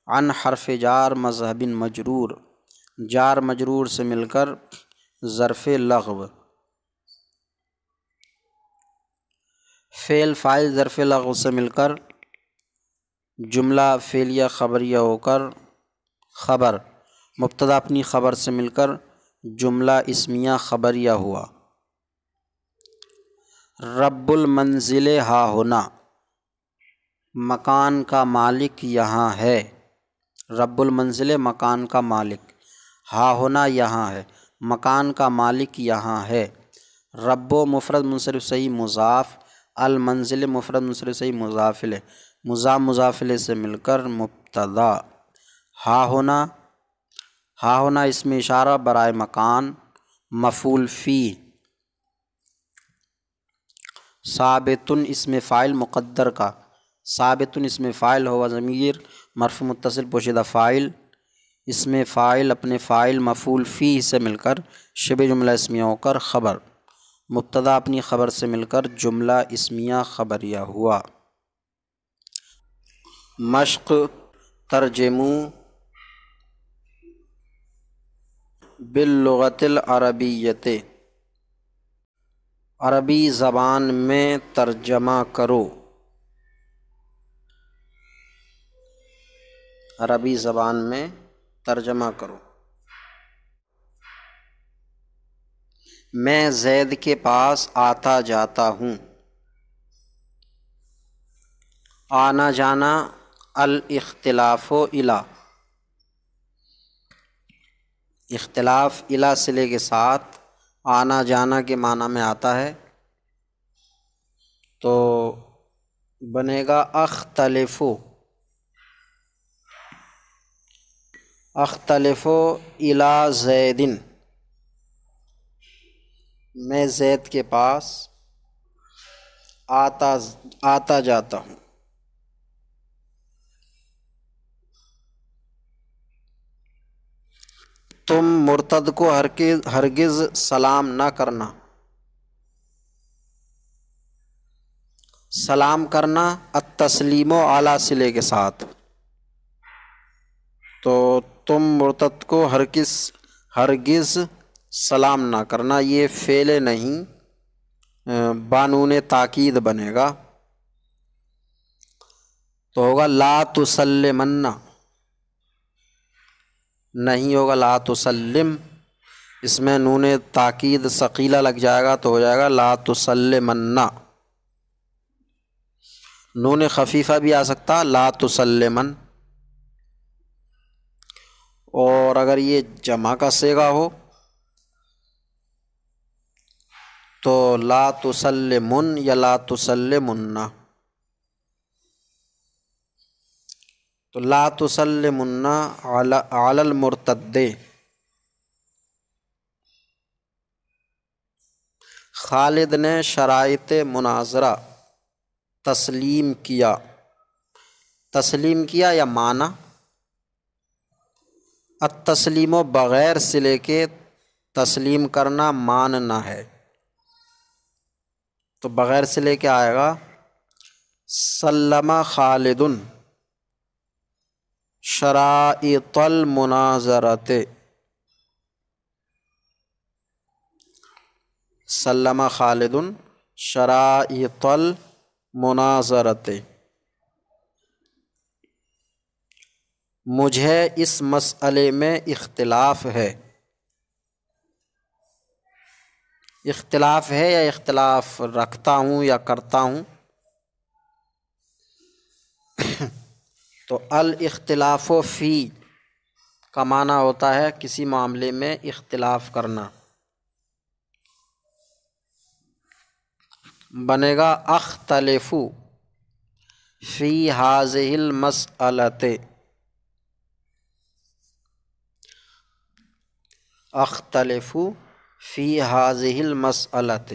عن حرف جار مذہب مجرور، جار مجرور سے مل کر ظرف لغو، فعل فاعل ظرف لغو سے مل کر جملہ فعلیہ خبریہ ہو کر خبر، مبتدا اپنی خبر سے مل کر جملہ اسمیہ خبریہ ہوا۔ رب المنزل ہا ہونا، مکان کا مالک یہاں ہے، رب المنزل مکان کا مالک، ہا ہونا یہاں ہے، مکان کا مالک یہاں ہے۔ رب و مفرد منصرف صحیح مضاف، المنزل مفرد منصرف صحیح مضاف الیہ، مضاف مضاف الیہ سے مل کر مبتدا۔ ہا ہونا، ہا ہونا اس میں اشارہ برائے مکان مفعول فی، ثابتن اس میں فاعل مقدر کا، ثابتن اس میں فاعل ہوا ضمیر مرفوع متصل پوشیدہ فاعل، اس میں فاعل اپنے فاعل مفعول فی سے مل کر شبہ جملہ اسمیہ ہو کر خبر، مبتدا اپنی خبر سے مل کر جملہ اسمیہ خبریہ ہوا۔ مشق ترجموں باللغۃ العربیۃ، عربی زبان میں ترجمہ کرو، عربی زبان میں ترجمہ کرو۔ میں زید کے پاس آتا جاتا ہوں، آنا جانا الاختلاف الی، اختلاف الی صلے کے ساتھ آنا جانا کے معنی میں آتا ہے تو بنے گا اختلف، اختلف الی زید، میں زید کے پاس آتا جاتا ہوں۔ تم مرتد کو ہرگز سلام نہ کرنا، سلام کرنا التسلیم علی صلے کے ساتھ، تو تم مرتد کو ہرگز سلام نہ کرنا، یہ فعل نہیں بانون تاکید بنے گا تو ہوگا لا تسلمن، نہیں ہوگا لا تسلم، اس میں نون تاکید ثقیلہ لگ جائے گا تو ہو جائے گا لا تسلمن، نون خفیفہ بھی آ سکتا لا تسلمن، اور اگر یہ جمع کا صیغہ ہو تو لا تسلمن یا لا تسلمن، تو لا تسلمن علی المرتد، خالد نے شرائط مناظرہ تسلیم کیا، تسلیم کیا یا مانا، التسلیم و بغیر صلے کے تسلیم کرنا ماننا ہے، تو بغیر صلے کے آئے گا سلم خالد شرائط المناظرۃ، سلم خالد شرائط المناظرۃ، مجھے اس مسئلے میں اختلاف ہے، اختلاف ہے یا اختلاف رکھتا ہوں یا کرتا ہوں، تو الاختلاف فی کا معنی ہوتا ہے کسی معاملے میں اختلاف کرنا، بنے گا اختلف فی ہذہ المسألۃ، اختلف فی ہذہ المسألۃ،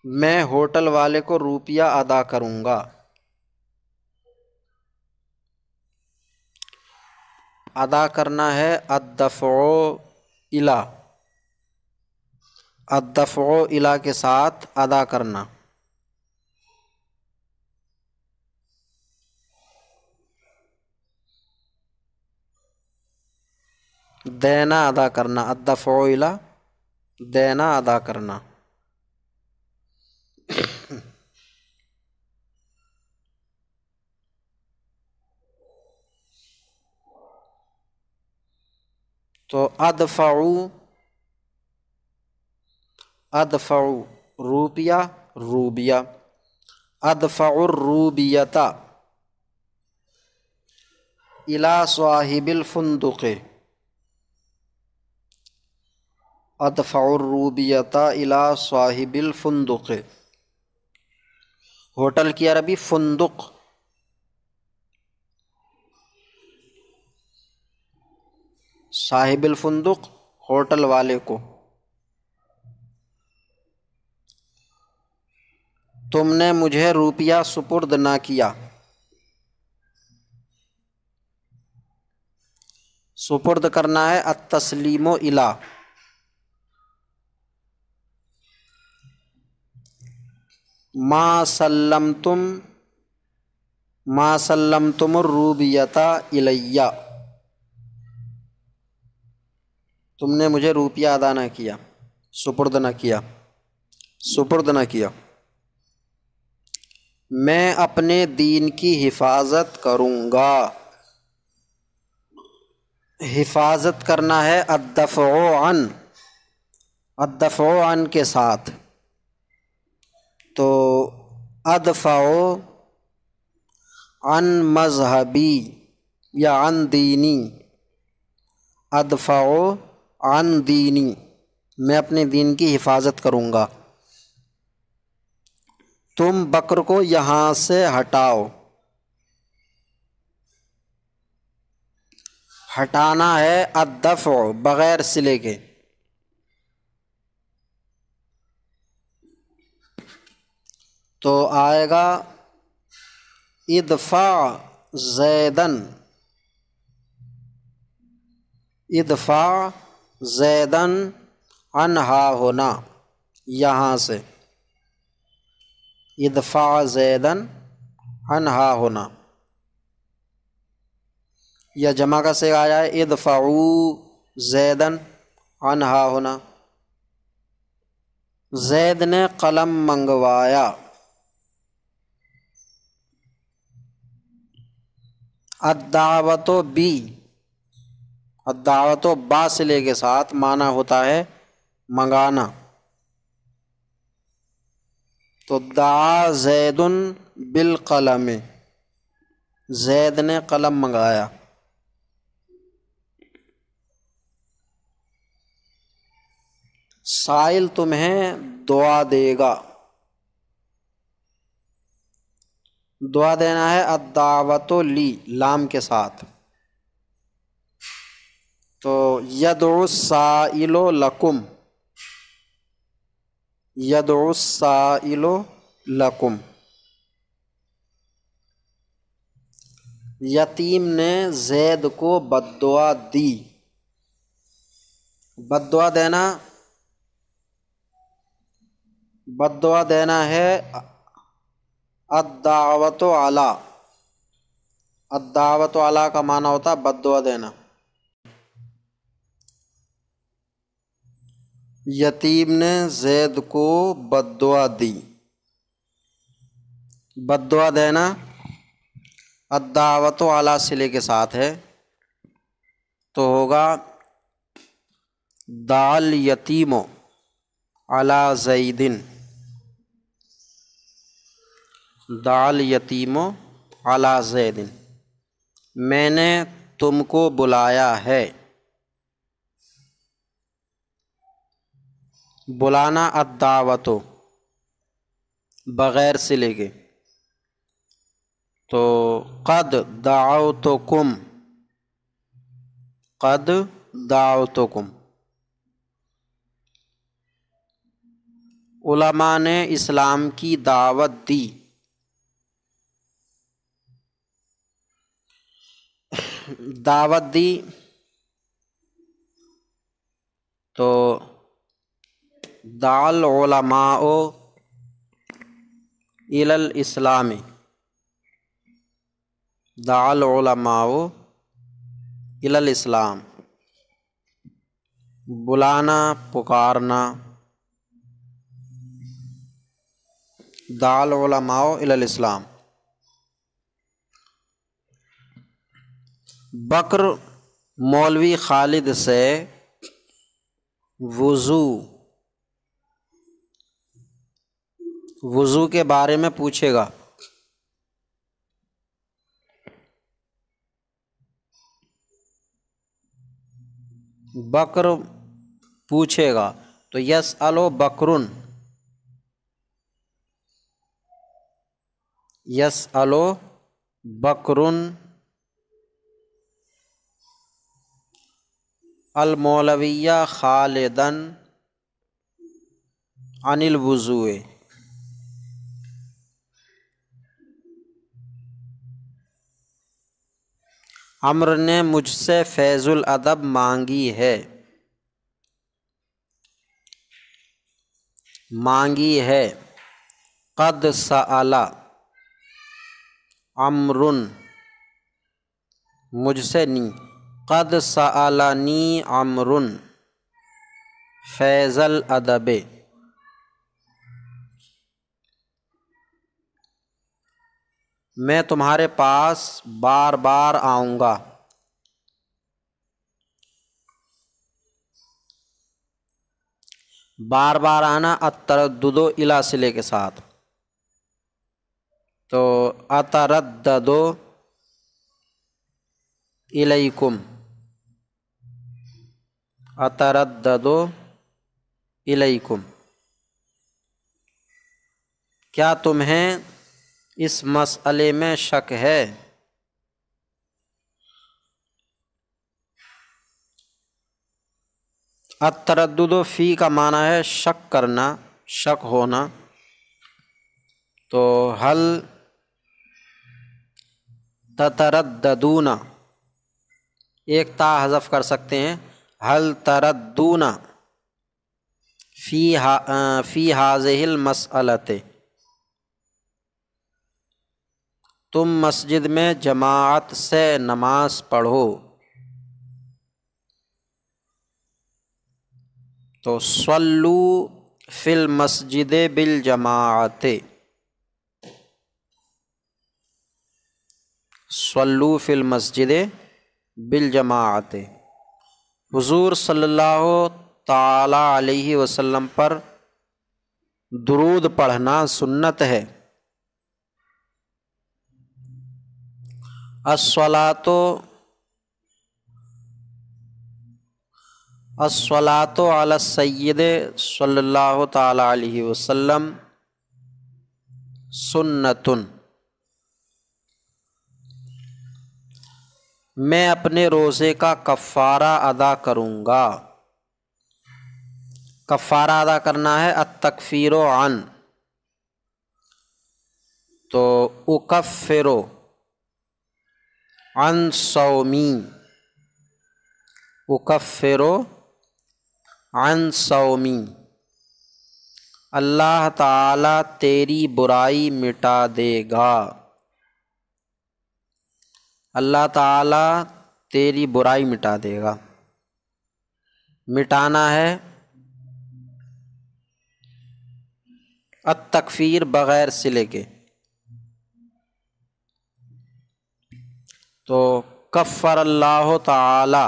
میں ہوٹل والے کو روپیہ ادا کروں گا۔ ادا کرنا ہے الدفع الی، الدفع الی کے ساتھ ادا کرنا۔ دینا ادا کرنا، الدفع الی دینا ادا کرنا۔ تو ادفع روپیہ روبیہ، ادفع الروبیۃ الی صاحب الفندق، ادفع الروبیۃ الی صاحب الفندق۔ ہوٹل کی عربی فندق، صاحب الفندق ہوٹل والے کو۔ تم نے مجھے روپیہ سپرد نہ کیا، سپرد کرنا ہے التسلیم الی، ما سلمتم الروبیۃ الی، تم نے مجھے روپیہ ادا نہ کیا، سپرد نہ کیا، سپرد نہ کیا۔ میں اپنے دین کی حفاظت کروں گا، حفاظت کرنا ہے الدفع عن، الدفع عن کے ساتھ، تو ادفع عن مذہبی یا عن دینی، ادفع عن دینی میں اپنے دین کی حفاظت کروں گا۔ تم بکر کو یہاں سے ہٹاؤ، ہٹانا ہے الدفع بغیر صلے کے، تو آئے گا ادفع زیدن، ادفع زیدن عنہا ہونا، یہاں سے ادفع زیدن عنہا ہونا، یا جمع کا صیغہ آیا ہے ادفعوا زیدن عنہا ہونا۔ زید نے قلم منگوایا، الدعوت بی، الدعوت با صلے کے ساتھ معنی ہوتا ہے منگانا، تو دعا زید بالقلم، زید نے قلم منگایا۔ سائل تمہیں دعا دے گا، دعا دینا ہے الدعوت لی لام کے ساتھ، تو یدعو السائل لکم، یدعو السائل لکم۔ یتیم نے زید کو بد دعا دی، بد دعا دینا، بد دعا دینا ہے الدعوت علی، الدعوت علی کا معنی ہوتا ہے بد دعا دینا۔ یتیم نے زید کو بد دعا دی، بد دعا دینا الدعوت علی صلے کے ساتھ ہے، تو ہوگا دعا الیتیم علی زید، دعا الیتیم علی زید، میں نے تم کو بلایا ہے، بلانا الدعوت بغیر صلے کے، تو قد دعوتکم، قد دعوتکم۔ علماء نے اسلام کی دعوت دی، دعوت دی تو دعا العلماء الی الاسلام، دعا العلماء الی الاسلام، بلانا پکارنا، دعا العلماء الی الاسلام۔ بکر مولوی خالد سے وضو کے بارے میں پوچھے گا۔ بکر پوچھے گا تو یسأل بکرن، یسأل بکرن المولوی خالدن عن الوضوء، عمر نے مجھ سے فیض الادب مانگی ہے، مانگی ہے۔ قد سأل عمر، مجھ سے نہیں، قد سألنی عمر فیض الادب، میں تمہارے پاس بار بار آؤں گا۔ بار بار آنا التردد الی صلے کے ساتھ، تو اتردد الیکم، اتردد الیکم، کیا تمہیں اس مسئلے میں شک ہے؟ التردد فی کا معنی ہے شک کرنا، شک ہونا، تو حل تترددون، ایک تا حذف کر سکتے ہیں، حل تردون فی ہذہ المسئلۃ، تم مسجد میں جماعت سے نماز پڑھو، تو صلو فی المسجد بالجماعت، صلو فی المسجد بالجماعت، حضور صلی اللہ تعالی علیہ وسلم پر درود پڑھنا سنت ہے۔ الصلاۃ علی السید صلی اللہ تعالی علیہ وسلم سنت، میں اپنے روزے کا کفارہ ادا کروں گا۔ کفارہ ادا کرنا ہے التکفیر عن، تو اکفر عن صومی، اکفر عن صومی، اللہ تعالی تیری برائی مٹا دے گا، اللہ تعالی تیری برائی مٹا دے گا۔ مٹانا ہے التکفیر بغیر صلے کے، تو کفر اللہ تعالی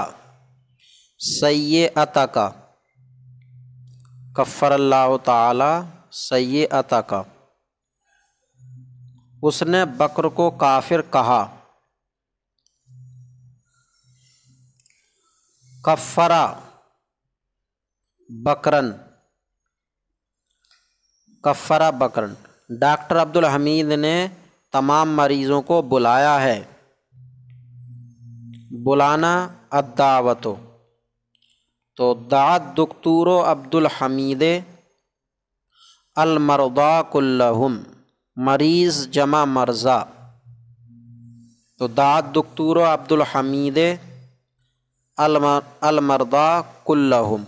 سیئتک، کفر اللہ تعالی سیئتک، اس نے بکر کو کافر کہا۔ کفرا بکرن، کفرا بکرن، ڈاکٹر عبدالحمید نے تمام مریضوں کو بلایا ہے، بلانا الدعوت، تو دعت دکتور عبدالحمید المرضى كلهم، مریض جمع مرضى، تو دعا الدكتور عبد الحميد المرضى كلهم۔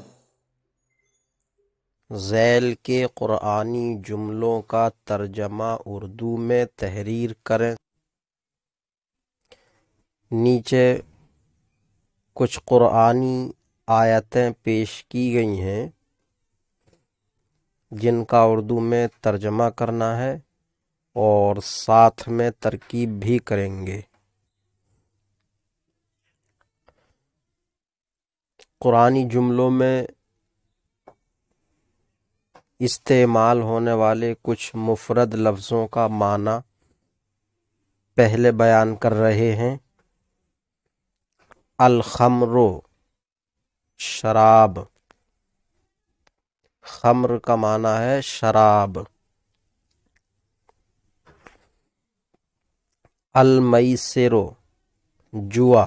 ذیل کے قرآنی جملوں کا ترجمہ اردو میں تحریر کریں۔ نیچے کچھ قرآنی آیتیں پیش کی گئی ہیں جن کا اردو میں ترجمہ کرنا ہے اور ساتھ میں ترکیب بھی کریں گے۔ قرآنی جملوں میں استعمال ہونے والے کچھ مفرد لفظوں کا معنی پہلے بیان کر رہے ہیں۔ الخمر، شراب، خمر کا معنی ہے شراب۔ المیسر، جوا،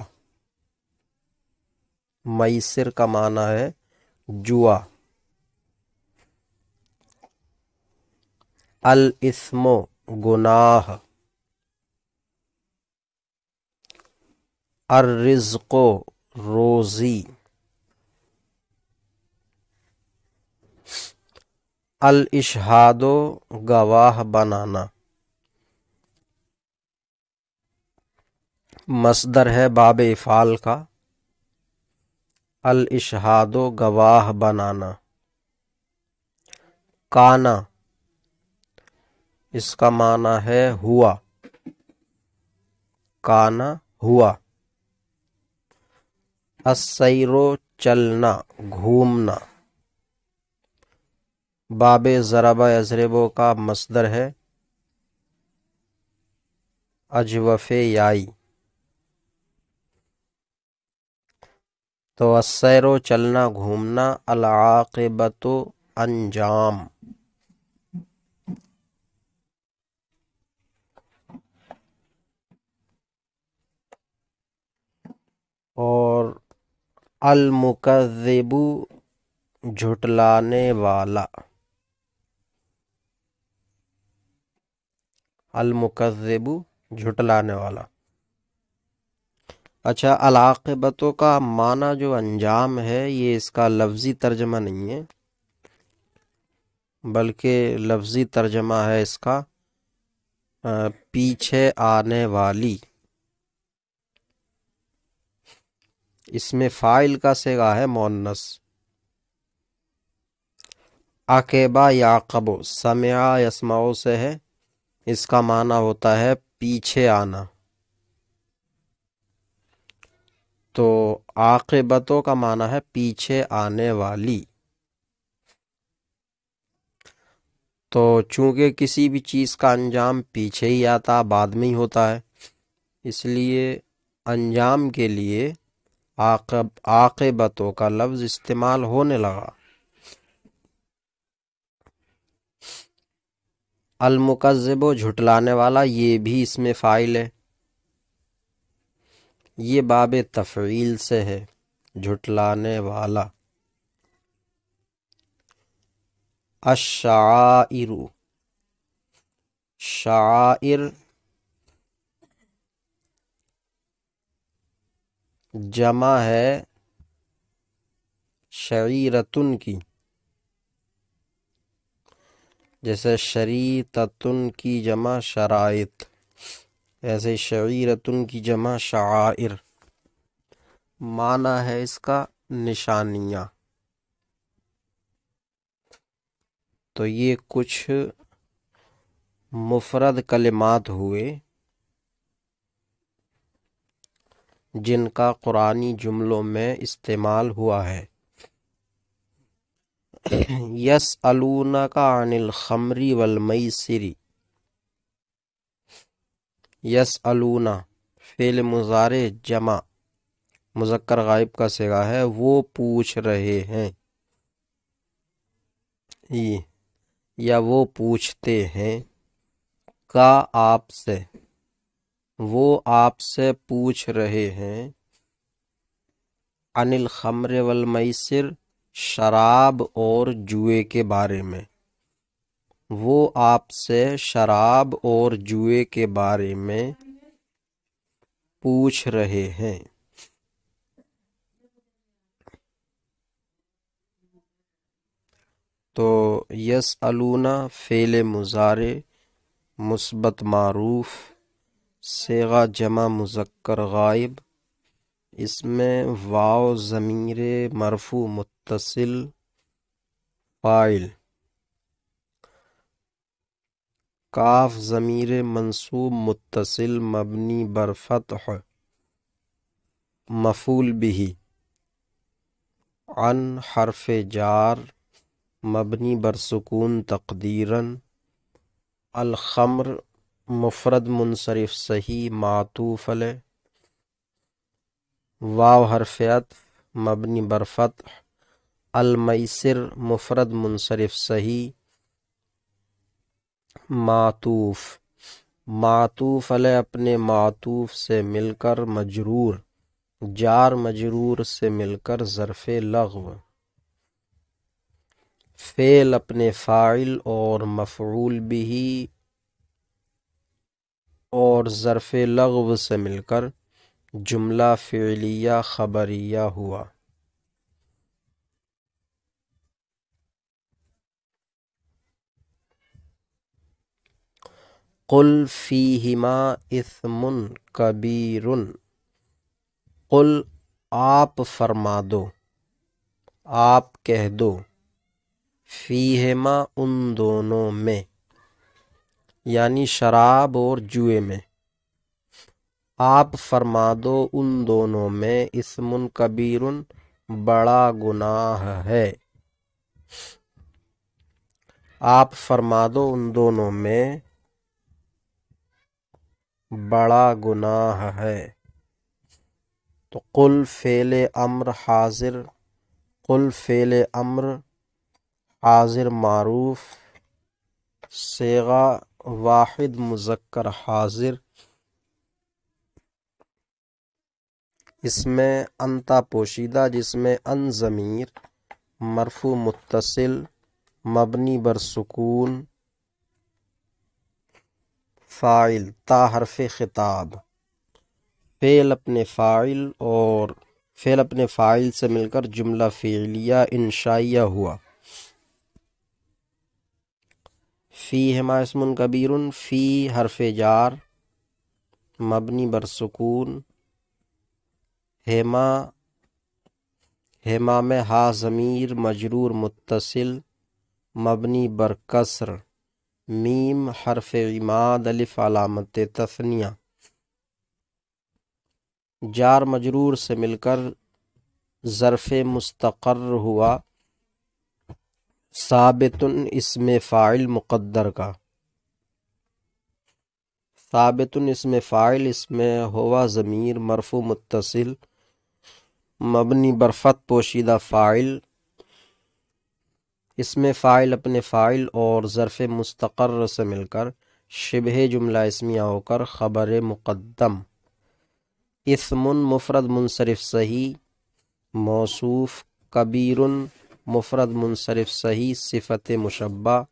میسر کا معنی ہے جوا۔ الاثم، گناہ۔ الرزق، روزی۔ الاشہاد، گواہ بنانا۔ مصدر ہے باب افعال کا۔ الاشہاد، گواہ بنانا۔ کانا، اس کا معنی ہے ہوا، کانا ہوا۔ السیر، چلنا، گھومنا۔ باب ضرب یضرب کا مصدر ہے اجوف یائی، تو السیر، چلنا گھومنا۔ العاقبۃ، انجام۔ اور المکذب، جھٹلانے والا۔ المکذب، جھٹلانے والا۔ اچھا، العاقبۃ کا معنی جو انجام ہے یہ اس کا لفظی ترجمہ نہیں ہے بلکہ لفظی ترجمہ ہے اس کا پیچھے آنے والی۔ اس میں فاعل کا صیغہ ہے مؤنث۔ عقبہ یعقب، سمع یسمع سے ہے، اس کا معنی ہوتا ہے پیچھے آنا۔ تو عاقبتوں کا معنی ہے پیچھے آنے والی۔ تو چونکہ کسی بھی چیز کا انجام پیچھے ہی آتا، بعد میں ہی ہوتا ہے، اس لیے انجام کے لیے عاقبتوں کا لفظ استعمال ہونے لگا۔ المکذب، جھٹلانے والا، یہ بھی اس میں فاعل ہے، یہ باب تفعیل سے ہے، جھٹلانے والا۔ الشعائر، شعائر جمع ہے شعیرتن کی، جیسے شریطتن کی جمع شرائط، ایسے شعیرتن کی جمع شعائر۔ معنی ہے اس کا نشانیاں۔ تو یہ کچھ مفرد کلمات ہوئے جن کا قرآنی جملوں میں استعمال ہوا ہے۔ یسألونک عن الخمر والمیسر۔ یسألون فعل مضارع جمع مذکر غائب کا صیغہ ہے، وہ پوچھ رہے ہیں یا وہ پوچھتے ہیں، کا آپ سے، وہ آپ سے پوچھ رہے ہیں، عن الخمر والمیسر، شراب اور جوئے کے بارے میں۔ وہ آپ سے شراب اور جوئے کے بارے میں پوچھ رہے ہیں۔ تو یسألون فعل مضارع مثبت معروف صیغہ جمع مذکر غائب، اس میں واو ضمیر مرفوع متصل فاعل، کاف ضمیر منصوب متصل مبنی بر فتح مفعول به، عن حرف جار مبنی بر سکون تقدیراً الخمر مفرد منصرف صحیح معطوف علیہ، واو حرف عطف مبنی بر فتح المیسر مفرد منصرف صحیح معطوف علیہ اپنے معطوف سے مل کر مجرور، جار مجرور سے مل کر ظرف لغو، فعل اپنے فاعل اور مفعول به اور ظرف لغو سے مل کر جملہ فعلیہ خبریہ ہوا۔ قل فیہما اثم کبیر، قل آپ فرما دو، آپ کہہ دو، فیہما ان دونوں میں، یعنی شراب اور جوئے میں، آپ فرما دو ان دونوں میں اثم کبیر بڑا گناہ ہے، آپ فرما دو ان دونوں میں بڑا گناہ ہے۔ تو قل فعل امر حاضر، قل فعل امر حاضر معروف صیغہ واحد مذکر حاضر، اس میں انتا پوشیدہ جس میں ان ضمیر مرفوع متصل مبنی بر سکون فاعل تا حرف خطاب، فعل اپنے فاعل اور فعل اپنے فاعل سے مل کر جملہ فعلیہ انشائیہ ہوا۔ فیہما اسم کبیر، فی حرف جار مبنی بر سکون، ہما ہما میں ہا ضمیر مجرور متصل مبنی بر کسر، میم حرف عماد الف علامت تثنیہ، جار مجرور سے مل کر ظرف مستقر ہوا، ثابت اسم فاعل مقدر کا، ثابت اسم فاعل، اس میں ہوا ضمیر مرفوع متصل مبنی بر فتح پوشیدہ فاعل، اس میں فاعل اپنے فاعل اور ظرف مستقر سے مل کر شبہ جملہ اسمیہ ہو کر خبر مقدم، اثم مفرد منصرف صحیح موصوف، کبیر مفرد منصرف صحیح صفت مشبہ،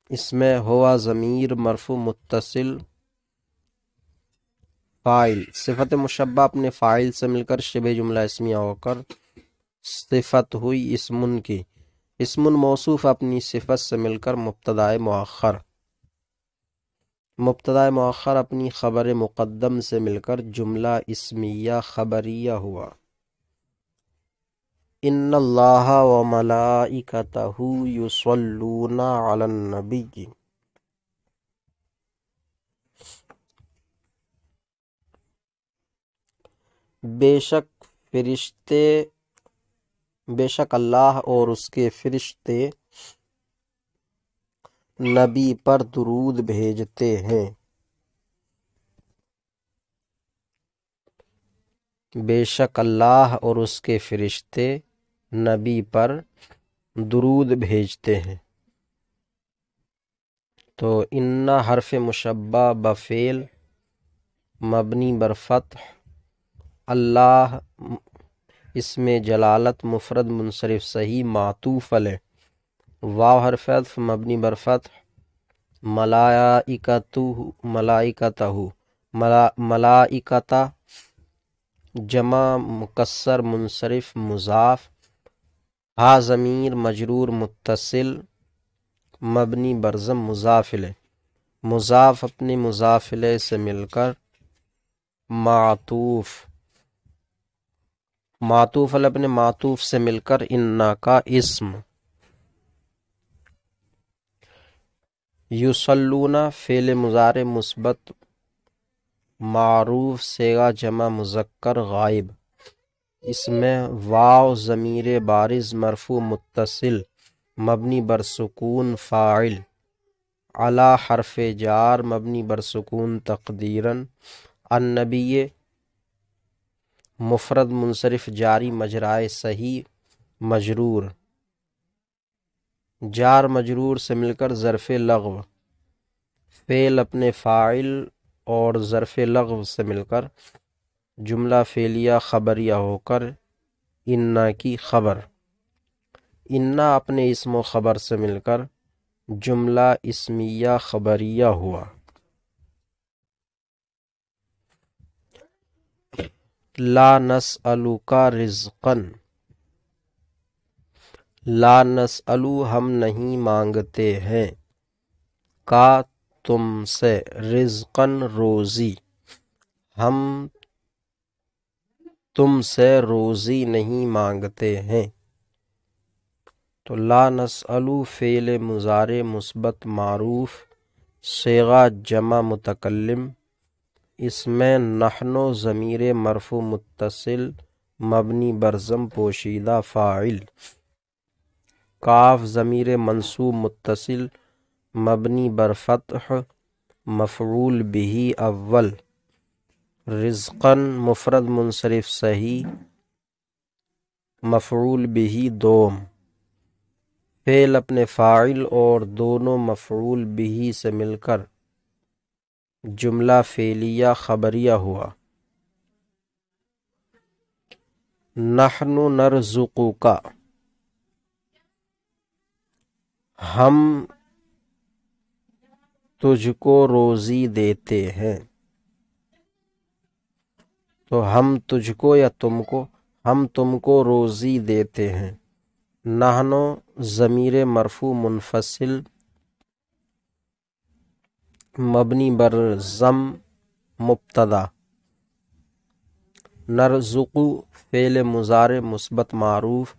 اس میں ہوا ضمیر مرفوع متصل فاعل، صفت مشبہ اپنے فاعل سے مل کر شبہ جملہ اسمیہ ہو کر صفت ہوئی اسم کی، اسم موصوف اپنی صفت سے مل کر مبتدائے مؤخر، مبتدائے مؤخر اپنی خبر مقدم سے مل کر جملہ اسمیہ خبریہ ہوا۔ ان اللہ و ملائکتہ یصلون علی النبی، بے شک اللہ اور اس کے فرشتے نبی پر درود بھیجتے ہیں، بے شک اللہ اور اس کے فرشتے نبی پر درود بھیجتے ہیں۔ تو ان حرف مشبہ بفعل مبنی بر فتح، اللہ اس میں جلالت مفرد منصرف صحیح معطوف علیہ، واو حرف عطف مبنی بر فتح، ملائکتہ ملائکتہ جمع مکسر منصرف مضاف، ہا ضمیر مجرور متصل مبنی بر ضم مضاف الیہ، مضاف اپنے مضاف الیہ سے مل کر معطوف اپنے معطوف سے مل کر انا کا اسم، یصلون فعل مضارع مثبت معروف صیغہ جمع مذکر غائب، اس میں واو ضمیر بارز مرفوع متصل مبنی بر سکون فاعل، علی حرف جار مبنی بر سکون تقدیراً النبی مفرد منصرف جاری مجرائے صحیح مجرور، جار مجرور سے مل کر ظرف لغو، فعل اپنے فاعل اور ظرف لغو سے مل کر جملہ فعلیہ خبریہ ہو کر انا کی خبر، انا اپنے اسم و خبر سے مل کر جملہ اسمیہ خبریہ ہوا۔ لا نسألک رزقا، لا نسألو ہم نہیں مانگتے ہیں، کا تم سے، رزقا روزی، ہم تم سے روزی نہیں مانگتے ہیں، تو لا نسألو فعل مضارع مثبت معروف صیغہ جمع متکلم، اس میں نحن ضمیر مرفوع متصل مبنی بر ضم پوشیدہ فاعل، کاف ضمیر منصوب متصل مبنی بر فتح مفعول به اول، رزقا مفرد منصرف صحیح مفعول به دوم، فعل اپنے فاعل اور دونوں مفعول به سے مل کر جملہ فعلیہ خبریہ ہوا۔ نحن نرزقک، ہم تجھ کو روزی دیتے ہیں، تو ہم تجھ کو یا تم کو، ہم تم کو روزی دیتے ہیں، نحن ضمیر مرفوع منفصل مبنی بر ضم مبتدا، نرزق فعل مضارع مثبت معروف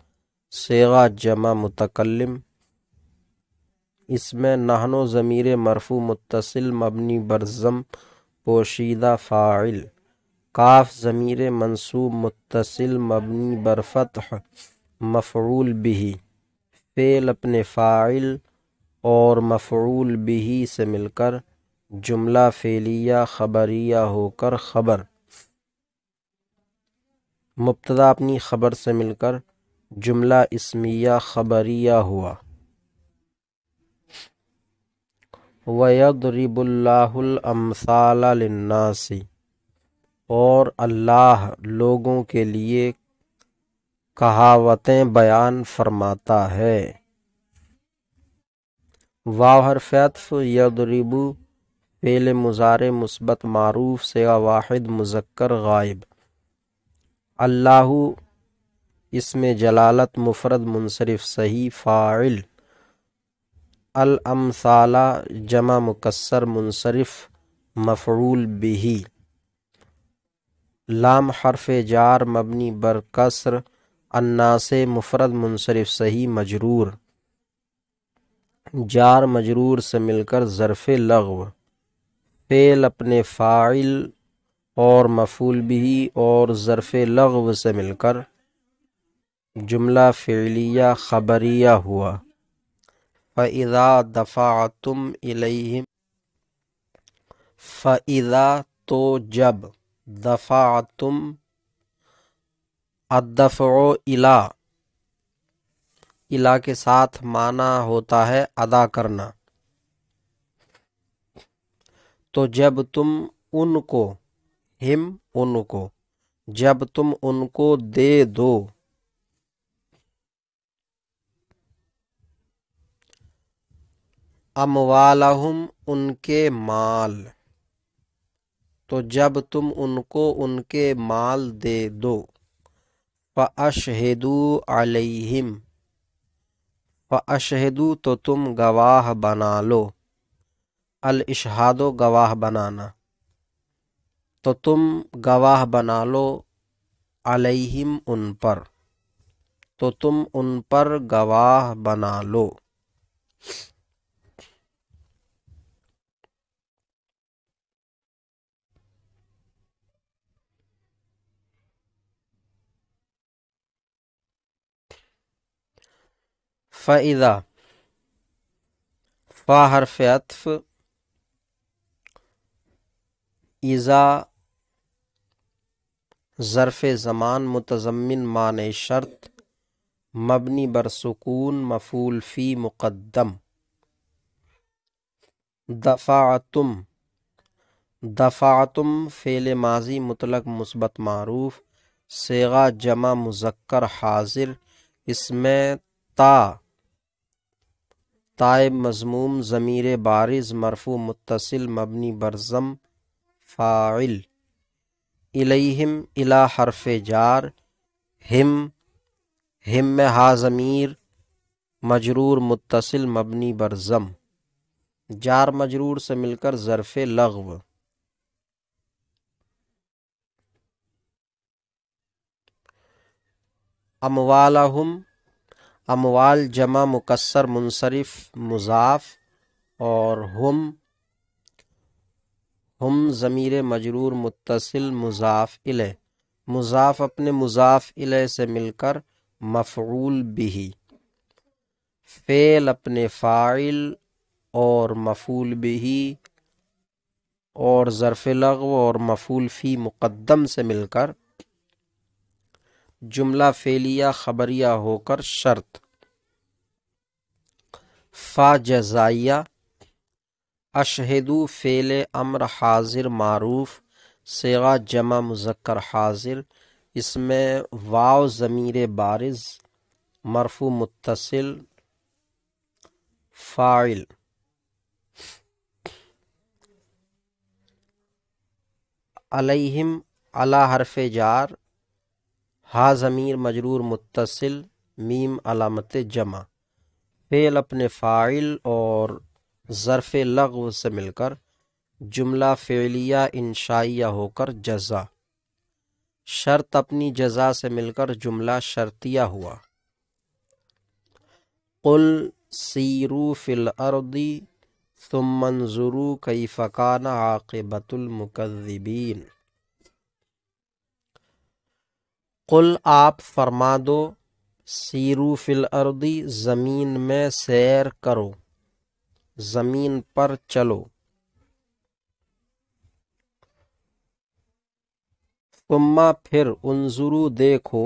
صیغہ جمع متکلم، اس میں نحن ضمیر مرفوع متصل مبنی بر ضم پوشیدہ فاعل، کاف ضمیر منصوب متصل مبنی بر فتح مفعول به، فعل اپنے فاعل اور مفعول به سے مل کر جملہ فعلیہ خبریہ ہو کر خبر، مبتدا اپنی خبر سے مل کر جملہ اسمیہ خبریہ ہوا۔ وَيَضْرِبُ اللَّهُ الْأَمْثَالَ لِلنَّاسِ، اور اللہ لوگوں کے لیے کہاوتیں بیان فرماتا ہے۔ واو حرف عطف یضرب فعل مضارع مثبت معروف صیغہ واحد مذکر غائب، اللہ اسم جلالت مفرد منصرف صحیح فاعل، الامثال جمع مکسر منصرف مفعول به، لام حرف جار مبنی بر کسر الناس مفرد منصرف صحیح مجرور، جار مجرور سے مل کر ظرف لغو، فعل اپنے فاعل اور مفعول به اور ظرف لغو سے مل کر جملہ فعلیہ خبریہ ہوا۔ فَإِذَا دَفَعْتُمْ إِلَيْهِمْ، فَإِذَا تو جب، دفعتم الدفع الا کے ساتھ معنی ہوتا ہے ادا کرنا، تو جب تم ان کو، ہم ان کو، جب تم ان کو دے دو، اموالہم ان کے مال، تو جب تم ان کو ان کے مال دے دو، فَأَشْهِدُوا عَلَيْهِمْ، فَأَشْهِدُوا تو تم گواہ بنا لو، الاشہاد گواہ بنانا، تو تم گواہ بنا لو، علیہم ان پر، تو تم ان پر گواہ بنا لو۔ فَإِذَا، فا حرف عطف، اذا ظرف زمان متضمن معنی شرط، مبنی بر سکون، مفعول فی مقدم۔ دفعتم، دفعتم فعل ماضی مطلق مثبت معروف، صیغہ جمع مذکر حاضر، اس میں تائب مضموم، ضمیر بارز مرفوع متصل مبنی بر ضم، فاعل۔ الیہم، الی حرف جار، ہم میں ہا ضمیر مجرور متصل مبنی بر ضم، جار مجرور سے مل کر ظرف لغو۔ اموالہم، اموال جمع مکسر منصرف مضاف، اور ہم ضمیر مجرور متصل مضاف الیہ، مضاف اپنے مضاف الیہ سے مل کر مفعول بہ، فعل اپنے فاعل اور مفعول بہ اور ظرف لغو اور مفعول فی مقدم سے مل کر جملہ فعلیہ خبریہ ہو کر شرط۔ فا جزائیہ، اشہدو فعل امر حاضر معروف، صیغہ جمع مذکر حاضر، اس میں واو ضمیر بارز مرفوع متصل فاعل۔ علیہم، علی حرف جار، ہا ضمیر مجرور متصل، میم علامت جمع، فعل اپنے فاعل اور ظرف لغو سے مل کر جملہ فعلیہ انشائیہ ہو کر جزا، شرط اپنی جزا سے مل کر جملہ شرطیہ ہوا۔ قل سیروا فی الارض ثم انظروا کیف کان عاقبۃ المکذبین۔ قل آپ فرما دو، سیروا فی الارض زمین میں سیر کرو، زمین پر چلو، ثم پھر انظروا دیکھو،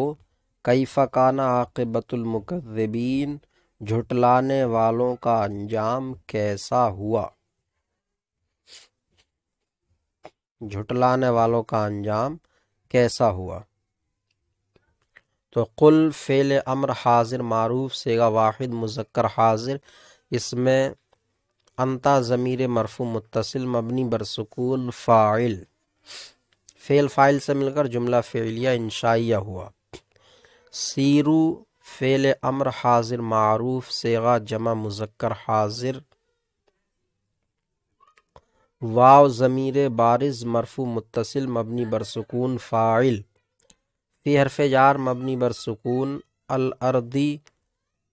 کیف کان عاقبۃ المکذبین جھٹلانے والوں کا انجام کیسا ہوا، جھٹلانے والوں کا انجام کیسا ہوا۔ تو قل فعل امر حاضر معروف، صیغہ واحد مذکر حاضر، اس میں انتا ضمیر مرفوع متصل مبنی بر سکون فاعل، فعل فاعل سے مل کر جملہ فعلیہ انشائیہ ہوا۔ سیرو فعل امر حاضر معروف، صیغہ جمع مذکر حاضر، واو ضمیر بارز مرفوع متصل مبنی بر سکون فاعل، فی حرف جار مبنی بر سکون، الارضی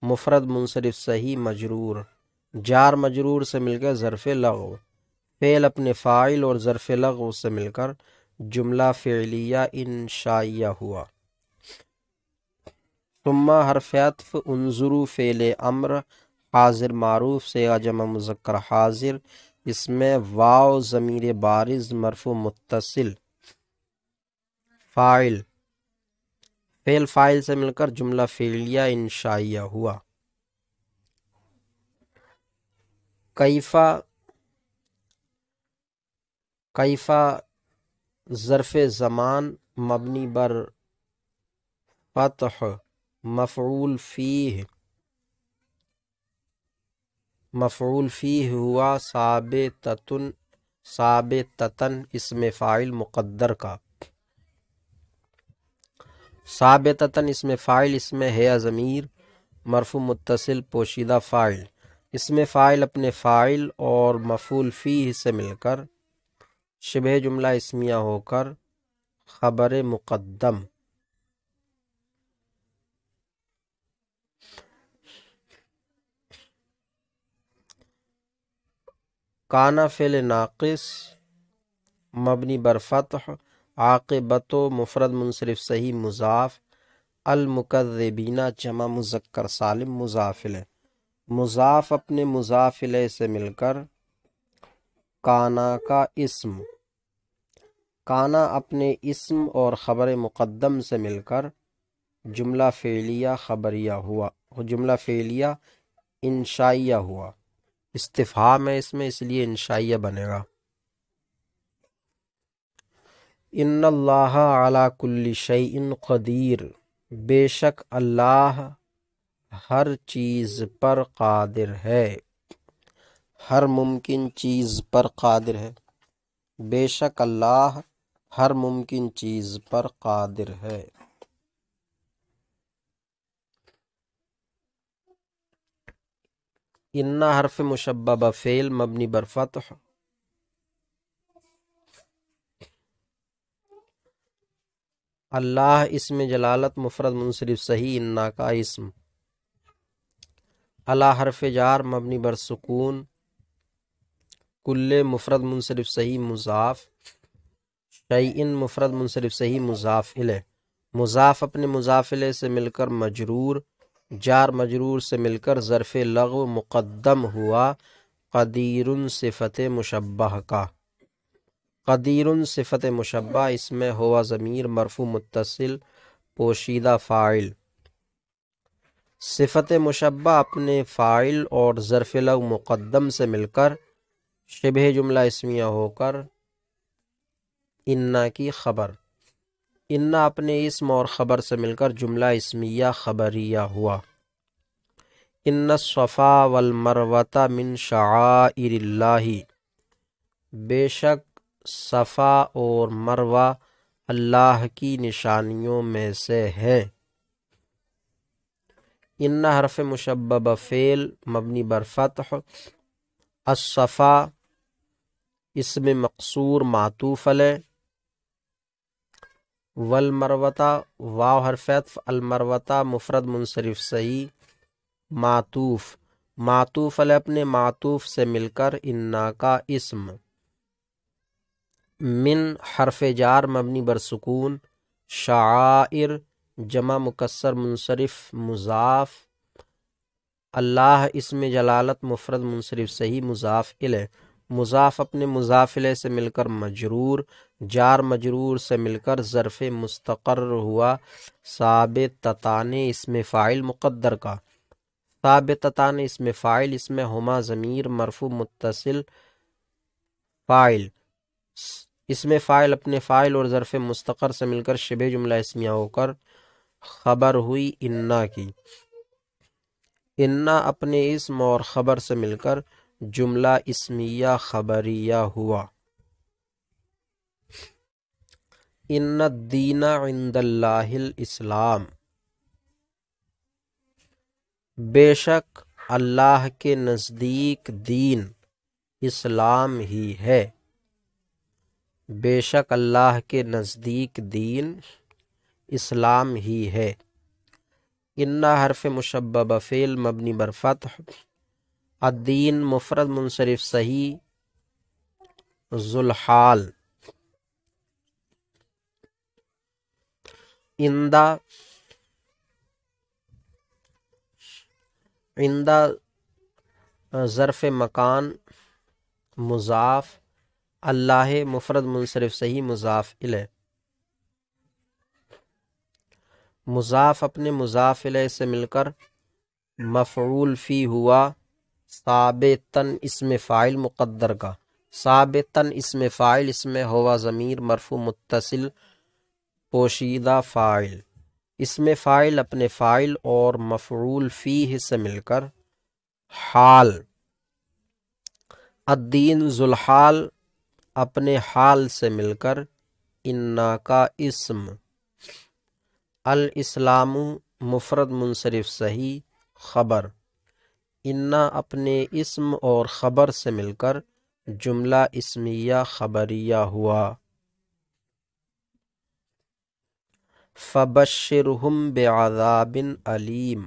مفرد منصرف صحیح مجرور، جار مجرور سے مل کر ظرف لغو، فعل اپنے فاعل اور ظرف لغو سے مل کر جملہ فعلیہ انشائیہ ہوا۔ ثم حرف عطف، انظروا فعل امر حاضر معروف، صیغہ جمع مذکر حاضر، اس میں واو ضمیر بارز مرفوع متصل فاعل، فعل فاعل سے مل کر جملہ فعلیہ انشائیہ ہوا۔ کیفا ظرف زمان مبنی بر فتح مفعول فیہ، مفعول فیہ ہوا ثابتتن اسم فاعل مقدر کا، ثابتتن اسم فاعل اس میں ہے ضمیر مرفوع متصل پوشیدہ فاعل، اسم فاعل اپنے فاعل اور مفعول فیہ سے مل کر شبہ جملہ اسمیہ ہو کر خبر مقدم، کانا فعل ناقص مبنی بر فتح، عاقبت و مفرد منصرف صحیح مضاف، المکذبین جمع مذکر سالم مضاف الیہ، مضاف اپنے مضاف الیہ سے مل کر کانا کا اسم، کانا اپنے اسم اور خبر مقدم سے مل کر جملہ فعلیہ خبریہ ہوا، جملہ فعلیہ انشائیہ ہوا، استفہام ہے اس میں اس لیے انشائیہ بنے گا۔ ان اللہ علی کل شیء قدیر، بے شک اللہ ہر چیز پر قادر ہے، ہر ممکن چیز پر قادر ہے، بے شک اللہ ہر ممکن چیز پر قادر ہے۔ ان حرف مشببہ فعل مبنی بر فتح، اللہ اسم جلالت مفرد منصرف صحیح انا کا اسم، علی حرف جار مبنی بر سکون، کل مفرد منصرف صحیح مضاف، شیئن مفرد منصرف صحیح مضاف الیہ، مضاف اپنے مضاف الیہ سے مل کر مجرور، جار مجرور سے مل کر ظرف لغو مقدم ہوا قدیر صفت مشبہ کا، قدیر صفت مشبہ اس میں ہوا ضمیر مرفوع متصل پوشیدہ فاعل، صفت مشبہ اپنے فاعل اور ظرف لغو مقدم سے مل کر شبہ جملہ اسمیہ ہو کر انا کی خبر، انا اپنے اسم اور خبر سے مل کر جملہ اسمیہ خبریہ ہوا۔ ان الصفا والمروۃ من شعائر اللہ، بے شک صفا اور مروہ اللہ کی نشانیوں میں سے ہے۔ ان حرف مشببہ فعل مبنی بر فتح، الصفا اسم مقصور معطوف علیہ، والمروۃ واو حرف عطف، المروۃ مفرد منصرف صحیح معطوف، معطوف علیہ اپنے معطوف سے مل کر انا کا اسم، من حرف جار مبنی بر سکون، شعائر جمع مکسر منصرف مضاف، اللہ اسم جلالت مفرد منصرف صحیح مضاف الیہ، مضاف اپنے مضاف الیہ سے مل کر مجرور، جار مجرور سے مل کر ظرف مستقر ہوا ثابتتان اسم فاعل مقدر کا، ثابتتان اسم فاعل اس میں ہما ضمیر مرفوع متصل فاعل، اسم فاعل اپنے فاعل اور ظرف مستقر سے مل کر شبہ جملہ اسمیہ ہو کر خبر ہوئی انا کی، انا اپنے اسم اور خبر سے مل کر جملہ اسمیہ خبریہ ہوا۔ ان الدین عند اللہ الاسلام، بے شک اللہ کے نزدیک دین اسلام ہی ہے، بے شک اللہ کے نزدیک دین اسلام ہی ہے۔ ان حرف مشببہ فعل مبنی بر فتح، الدین مفرد منصرف صحیح ذوالحال، عندہ ظرف مکان مضاف، اللہ مفرد منصرف صحیح مضاف الیہ، مضاف اپنے مضاف الیہ سے مل کر مفعول فی ہوا ثابتن اسم فاعل مقدر کا، ثابتن اسم فاعل اس میں ہوا ضمیر مرفوع متصل پوشیدہ فاعل، اسم فاعل اپنے فاعل اور مفعول فیہ سے مل کر حال، الدین ذوالحال اپنے حال سے مل کر، انا کا اسم، الاسلام مفرد منصرف صحیح خبر، انا اپنے اسم اور خبر سے مل کر جملہ اسمیہ خبریہ ہوا۔ فبشرہم بعذاب علیم،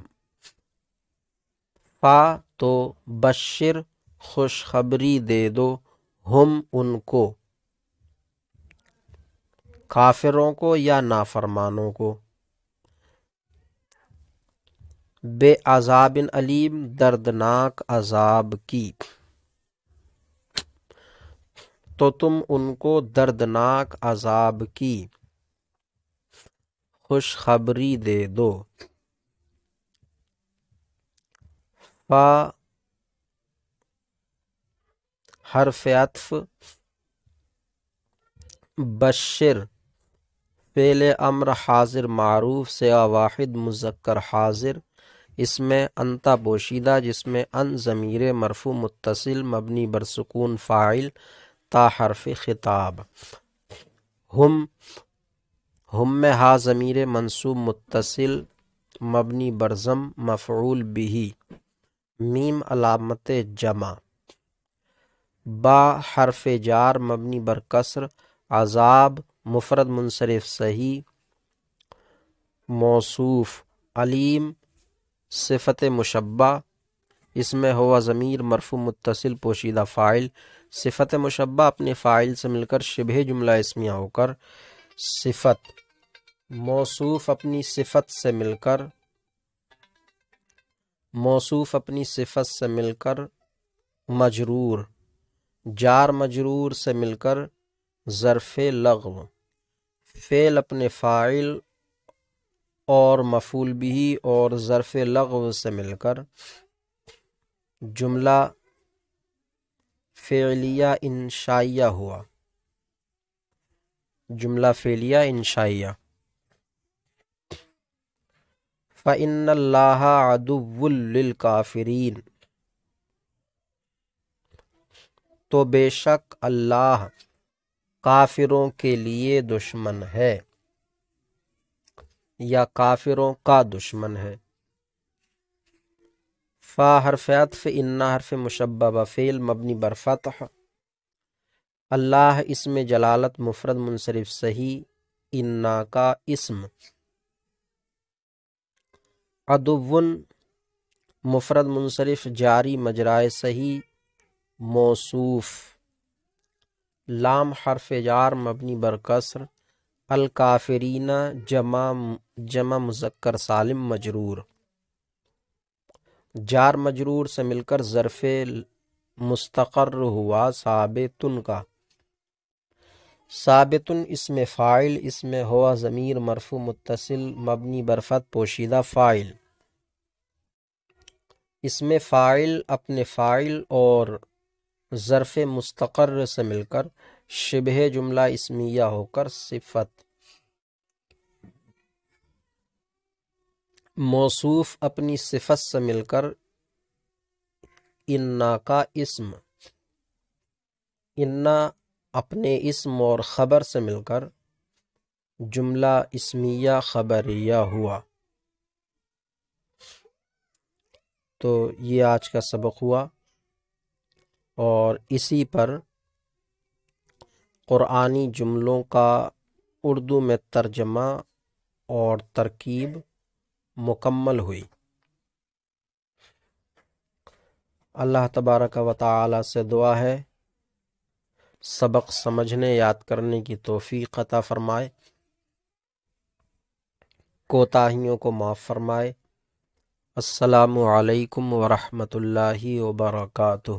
فا تو بشر خوشخبری دے دو، ہم ان کو، کافروں کو یا نافرمانوں کو، بے عذاب علیم دردناک عذاب کی، تو تم ان کو دردناک عذاب کی خوشخبری دے دو۔ فا حرف عطف، بشر فعل امر حاضر معروف سے واحد مذکر حاضر، اس میں انتا پوشیدہ جس میں ان ضمیر مرفوع متصل مبنی بر سکون فاعل تا حرف خطاب، ہم میں ہا ضمیر منصوب متصل مبنی بر ضم مفعول به، میم علامت جمع، با حرف جار مبنی بر کسر، عذاب مفرد منصرف صحیح موصوف، علیم صفت مشبہ، اس میں ہوا ضمیر مرفوع متصل پوشیدہ فاعل، صفت مشبہ اپنے فاعل سے مل کر شبہ جملہ اسمیہ ہو کر صفت، موصوف اپنی صفت سے مل کر مجرور، جار مجرور سے مل کر ظرف لغو، فعل اپنے فاعل اور مفعول بھی اور ظرف لغو سے مل کر جملہ فعلیہ انشائیہ ہوا، جملہ فعلیہ انشائیہ۔ فَإِنَّ اللَّهَ عَدُوٌّ لِّلْكَافِرِينَ، تو بے شک اللہ کافروں کے لیے دشمن ہے یا کافروں کا دشمن ہے۔ فا حرف عطف، انا حرف مشبہ فعل مبنی بر فتح، اللہ اسم جلالت مفرد منصرف صحیح، انا کا اسم، عدوٌ مفرد منصرف جاری مجرائے صحیح موصوف، لام حرف جار مبنی بر کسر، الکافرین جمع مذکر سالم مجرور، جار مجرور سے مل کر ظرف مستقر ہوا ثابتن کا، ثابتن اسم فاعل، اس میں ہوا ضمیر مرفوع متصل مبنی بر فتح پوشیدہ فاعل، اس میں فاعل اپنے فاعل اور ظرف مستقر سے مل کر شبہ جملہ اسمیہ ہو کر صفت، موصوف اپنی صفت سے مل کر انا کا اسم، انا اپنے اسم اور خبر سے مل کر جملہ اسمیہ خبریہ ہوا۔ تو یہ آج کا سبق ہوا، اور اسی پر قرآنی جملوں کا اردو میں ترجمہ اور ترکیب مکمل ہوئی۔ اللہ تبارک و تعالی سے دعا ہے سبق سمجھنے یاد کرنے کی توفیق عطا فرمائے، کوتاہیوں کو معاف فرمائے۔ السلام علیکم ورحمۃ اللہ وبرکاتہ۔